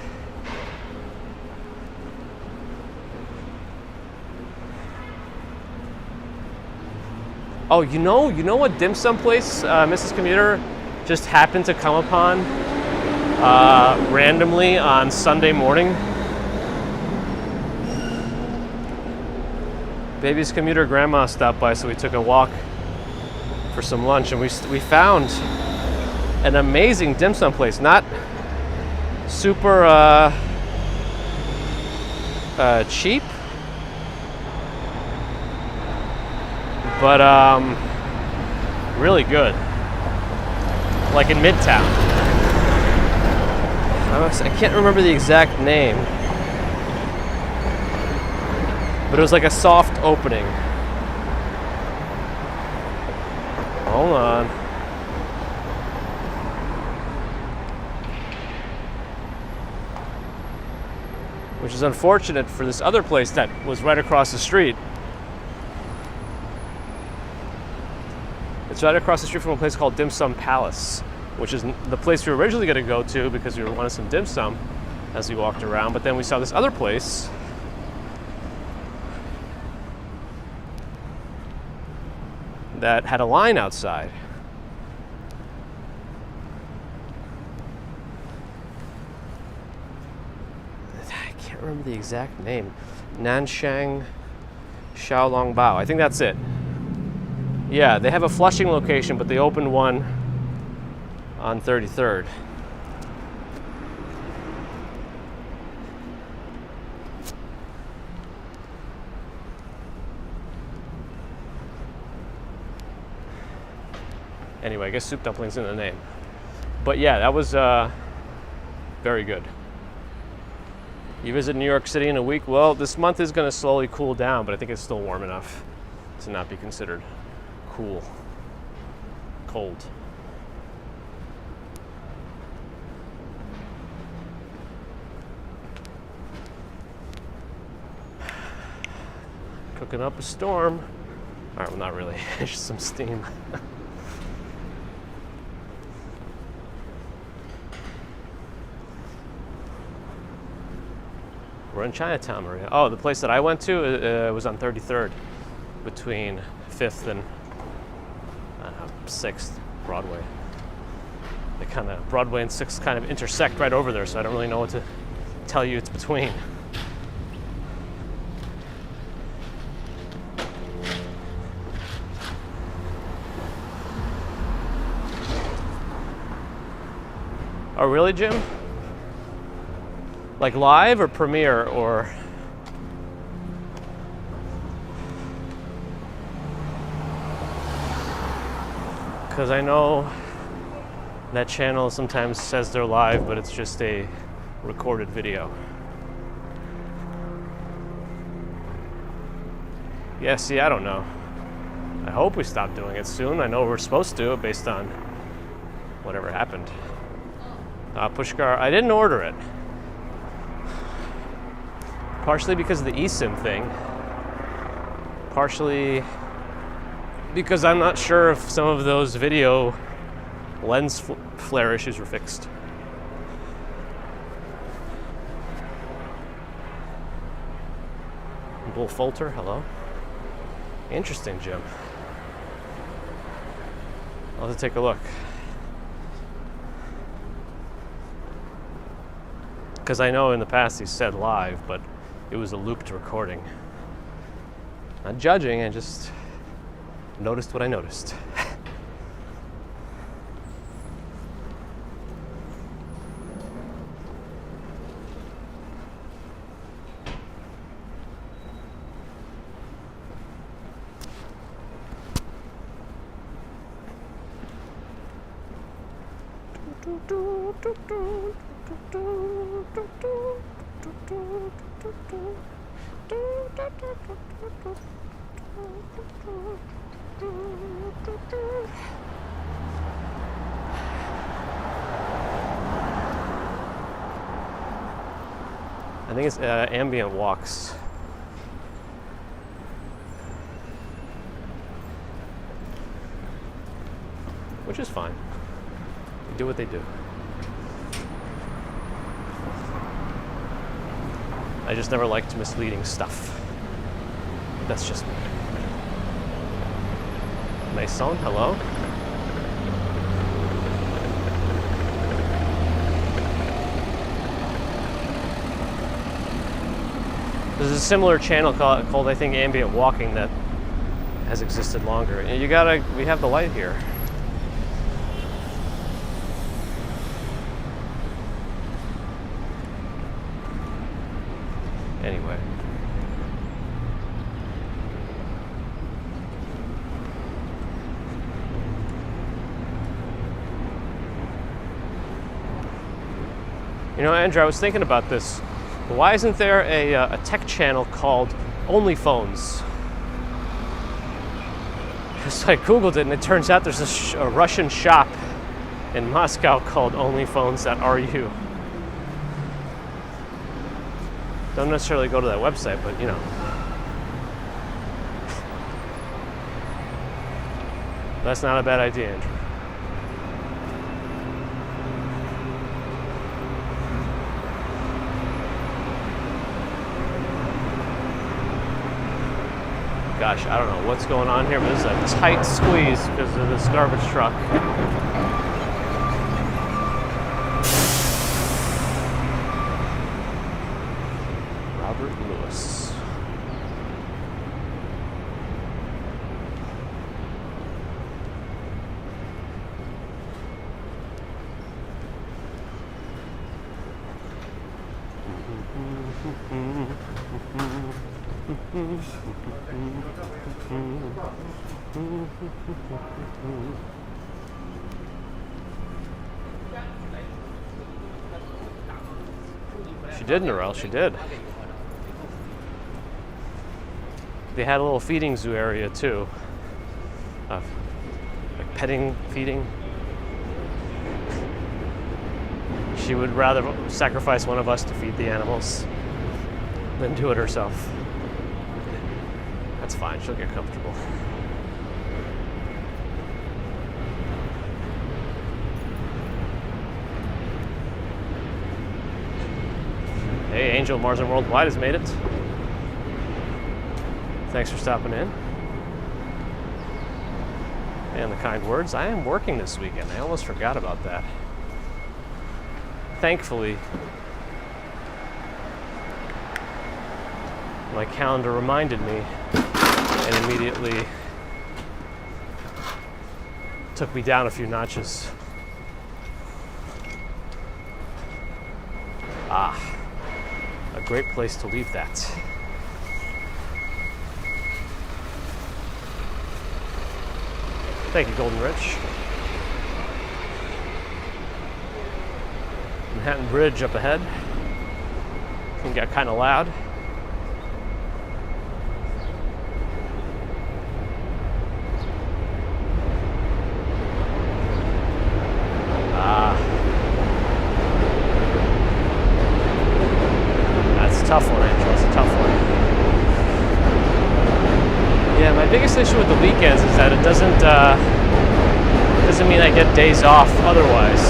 Oh, you know what dim sum place Mrs. Commuter just happened to come upon randomly on Sunday morning? Baby's commuter grandma stopped by, so we took a walk for some lunch, and we found an amazing dim sum place. Not super cheap, but really good. Like in Midtown. I can't remember the exact name, but it was like a soft opening. Hold on. Which is unfortunate for this other place that was right across the street. It's right across the street from a place called Dim Sum Palace, which is the place we were originally going to go to because we wanted some dim sum as we walked around. But then we saw this other place that had a line outside. I can't remember the exact name. Nanshang Xiaolongbao. I think that's it. Yeah, they have a Flushing location, but they opened one on 33rd. Anyway, I guess soup dumplings in the name. But yeah, that was very good. You visit New York City in a week? Well, this month is going to slowly cool down, but I think it's still warm enough to not be considered cool. Cold. Cooking up a storm. All right, well, not really. It's just some steam. We're in Chinatown, Maria. Oh, the place that I went to was on 33rd, between 5th and 6th Broadway. They kind of, Broadway and 6th kind of intersect right over there, so I don't really know what to tell you it's between. Oh, really, Jim? Like live or premiere or? Because I know that channel sometimes says they're live, but it's just a recorded video. Yeah, see, I don't know. I hope we stop doing it soon. I know we're supposed to, based on whatever happened. Pushkar, I didn't order it. Partially because of the eSIM thing. Partially because I'm not sure if some of those video lens flare issues were fixed. Bull Folter, hello. Interesting, Jim. I'll have to take a look. Because I know in the past he said live, but it was a looped recording. Not judging, I just noticed what I noticed. I think it's ambient walks. Which is fine. They do what they do. I just never liked misleading stuff. That's just me. Maison, hello? There's a similar channel called I think Ambient Walking that has existed longer. And we have the light here. Anyway. You know, Andrew, I was thinking about this. Why isn't there a tech channel called OnlyPhones? So I Googled it, and it turns out there's a Russian shop in Moscow called OnlyPhones.ru. Don't necessarily go to that website, but you know. That's not a bad idea, Andrew. Gosh, I don't know what's going on here, but this is a tight squeeze because of this garbage truck. Robert Lewis. She did, Narelle, she did. They had a little feeding zoo area too. Like petting, feeding. She would rather sacrifice one of us to feed the animals than do it herself. That's fine, she'll get comfortable. Hey, Angel Mars and Worldwide has made it. Thanks for stopping in. And the kind words. I am working this weekend. I almost forgot about that. Thankfully, my calendar reminded me and immediately took me down a few notches. Ah, a great place to leave that. Thank you, Golden Rich. Manhattan Bridge up ahead. Can get kind of loud. That's a tough one, Angel. That's a tough one. Yeah, my biggest issue with the weekends is that it doesn't mean I get days off otherwise.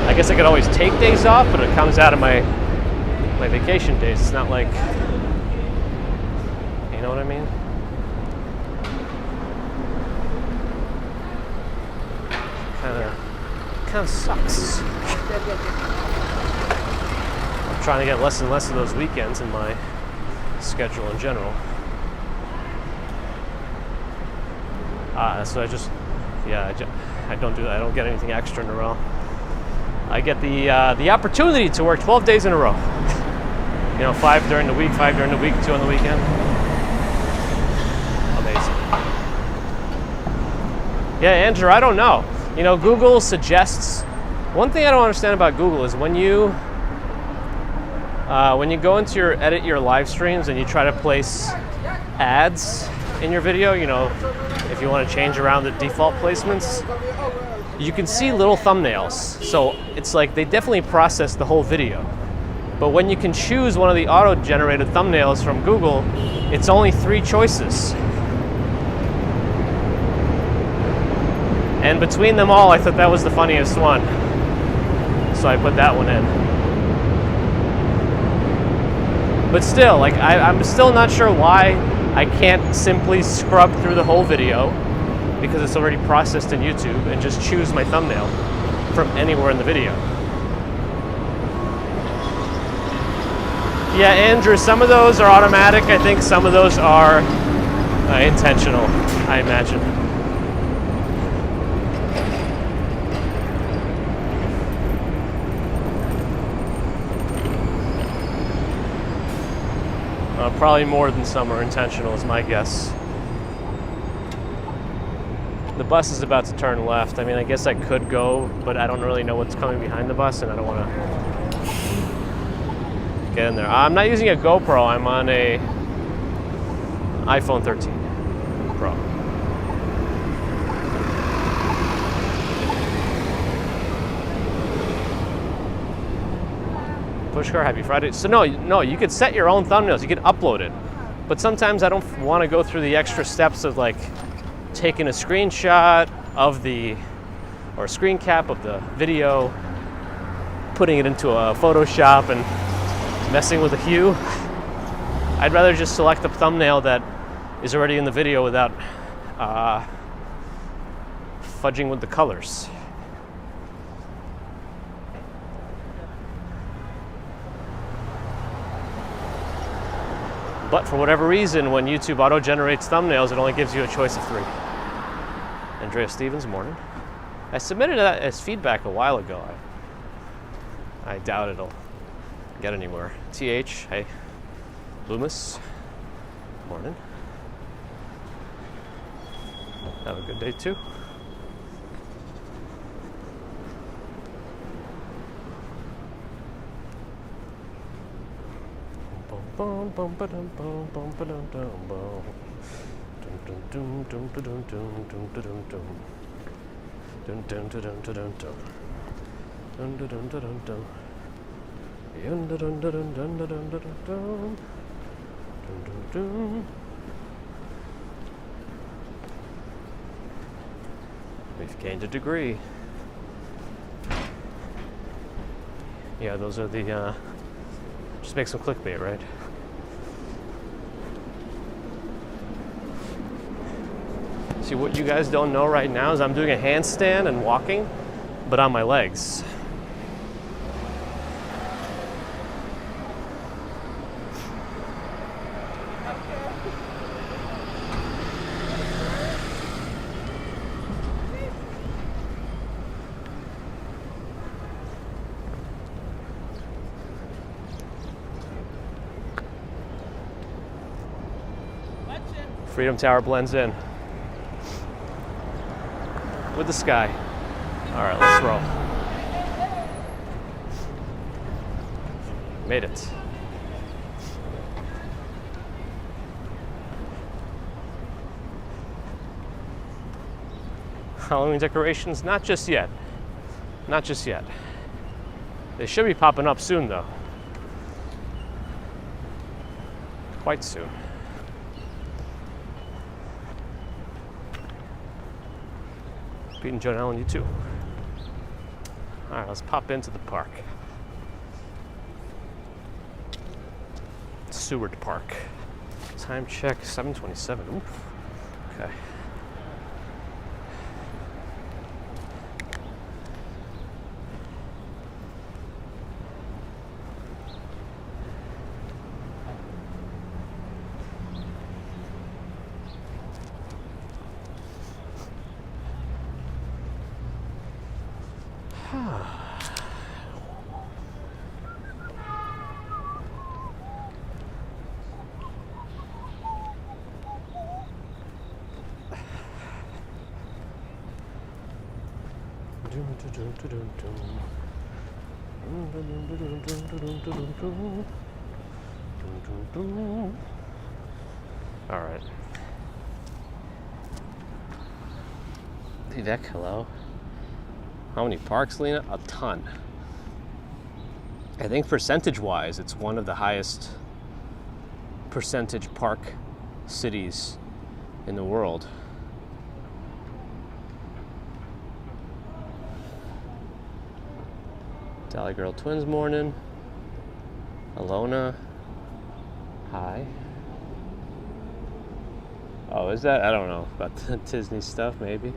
I guess I could always take days off, but it comes out of my vacation days. It's not like, you know what I mean? Kind of sucks. I'm trying to get less and less of those weekends in my schedule in general. That's what I don't do that. I don't get anything extra in a row. I get the opportunity to work 12 days in a row. You know, 5 during the week, 5 during the week, 2 on the weekend. Amazing. Yeah, Andrew, I don't know. You know, Google suggests, one thing I don't understand about Google is when you go into edit your live streams and you try to place ads in your video, you know, if you want to change around the default placements, you can see little thumbnails. So it's like they definitely process the whole video. But when you can choose one of the auto-generated thumbnails from Google, it's only 3 choices. And between them all, I thought that was the funniest one. So I put that one in. But still, like, I'm still not sure why I can't simply scrub through the whole video, because it's already processed in YouTube, and just choose my thumbnail from anywhere in the video. Yeah, Andrew, some of those are automatic. I think some of those are intentional, I imagine. Probably more than some are intentional is my guess. The bus is about to turn left. I mean, I guess I could go, but I don't really know what's coming behind the bus, and I don't want to get in there. I'm not using a GoPro. I'm on a iPhone 13 Pro. Pushcar, happy Friday. So no, you could set your own thumbnails. You could upload it. But sometimes I don't want to go through the extra steps of like taking a screenshot of or a screen cap of the video, putting it into a Photoshop and messing with the hue. I'd rather just select a thumbnail that is already in the video without fudging with the colors. But for whatever reason, when YouTube auto-generates thumbnails, it only gives you a choice of 3. Andrea Stevens, morning. I submitted that as feedback a while ago. I doubt it'll get anywhere. TH, hey. Loomis, morning. Have a good day too. Bum bum ba dum bum bum ba dum dum bum. Dum dum dum dum dum dum dum dum dum. Dum dum dum dum dum dum. Dum dum dum dum dum. Dum dum dum dum dum dum dum dum. Dum dum dum. We've gained a degree. Yeah, those are the just make some clickbait, right? See, what you guys don't know right now is I'm doing a handstand and walking, but on my legs. Freedom Tower blends in with the sky. All right, let's roll. Made it. Halloween decorations? Not just yet. Not just yet. They should be popping up soon, though. Quite soon. Pete and Joan Allen, you too. All right, let's pop into the park. Seward Park. Time check, 7:27. Oof. Okay. All right. Vivek, hello. How many parks, Lena? A ton. I think percentage-wise, it's one of the highest percentage park cities in the world. Dolly Girl Twins morning. Alona. Hi. Oh, is that? I don't know. About the Disney stuff, maybe.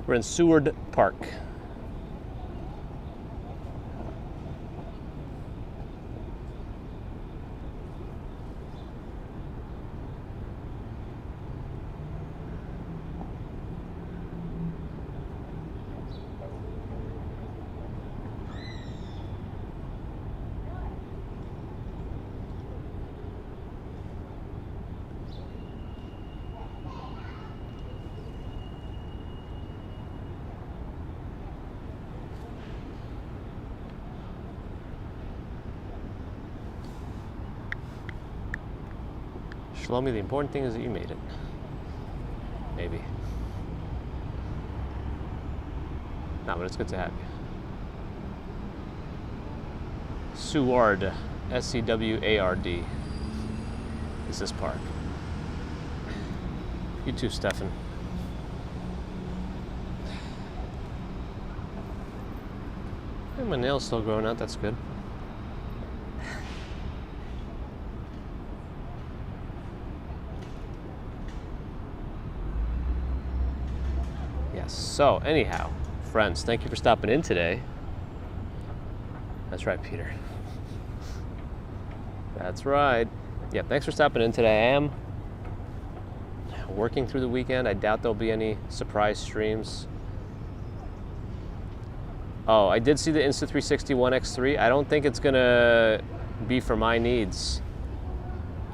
We're in Seward Park. Shlomi, the important thing is that you made it. Maybe. No, but it's good to have you. Seward, S-E-W-A-R-D, is this park. You too, Stefan. And my nail's still growing out, that's good. So, anyhow, friends, thank you for stopping in today. That's right, Peter. That's right. Yeah, thanks for stopping in today. I am working through the weekend. I doubt there'll be any surprise streams. Oh, I did see the Insta360 One X3. I don't think it's gonna be for my needs.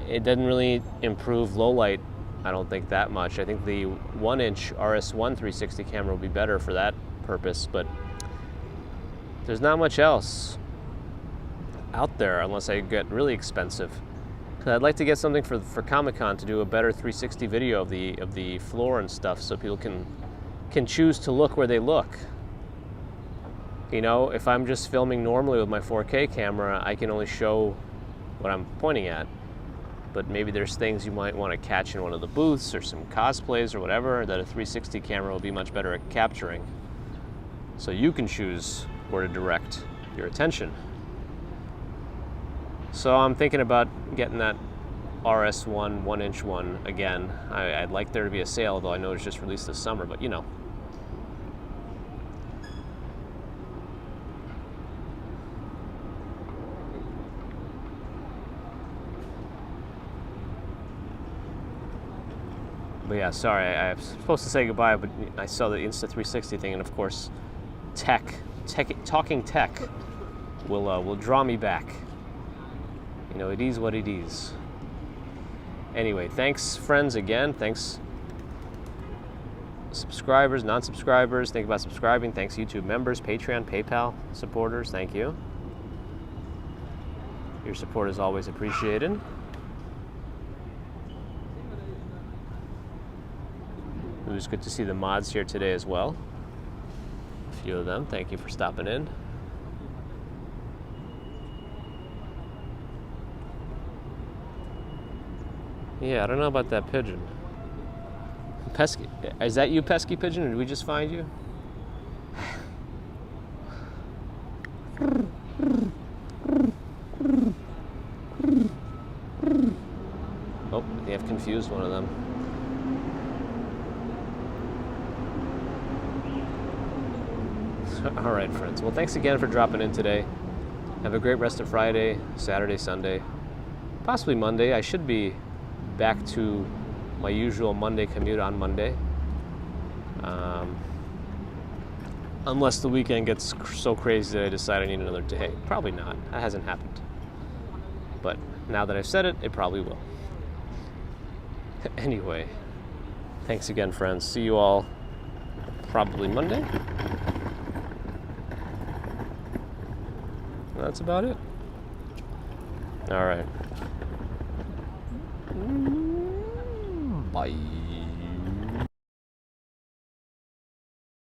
It doesn't really improve low light, I don't think, that much. I think the 1-inch RS1 360 camera will be better for that purpose, but there's not much else out there unless I get really expensive. I'd like to get something for Comic-Con to do a better 360 video of the floor and stuff, so people can choose to look where they look. You know, if I'm just filming normally with my 4K camera, I can only show what I'm pointing at. But maybe there's things you might want to catch in one of the booths or some cosplays or whatever that a 360 camera will be much better at capturing. So you can choose where to direct your attention. So I'm thinking about getting that RS1 1-inch one again. I'd like there to be a sale, though I know it's just released this summer, but you know. But yeah, sorry, I was supposed to say goodbye, but I saw the Insta360 thing, and of course, talking tech will draw me back. You know, it is what it is. Anyway, thanks, friends, again. Thanks, subscribers, non-subscribers. Think about subscribing. Thanks, YouTube members, Patreon, PayPal supporters. Thank you. Your support is always appreciated. It was good to see the mods here today as well. A few of them. Thank you for stopping in. Yeah, I don't know about that pigeon. Pesky, is that you, pesky pigeon, or did we just find you? Oh, they have confused one of them. All right, friends. Well, thanks again for dropping in today. Have a great rest of Friday, Saturday, Sunday, possibly Monday. I should be back to my usual Monday commute on Monday. Unless the weekend gets so crazy that I decide I need another day. Probably not. That hasn't happened. But now that I've said it, it probably will. Anyway, thanks again, friends. See you all probably Monday. That's about it. All right. Bye.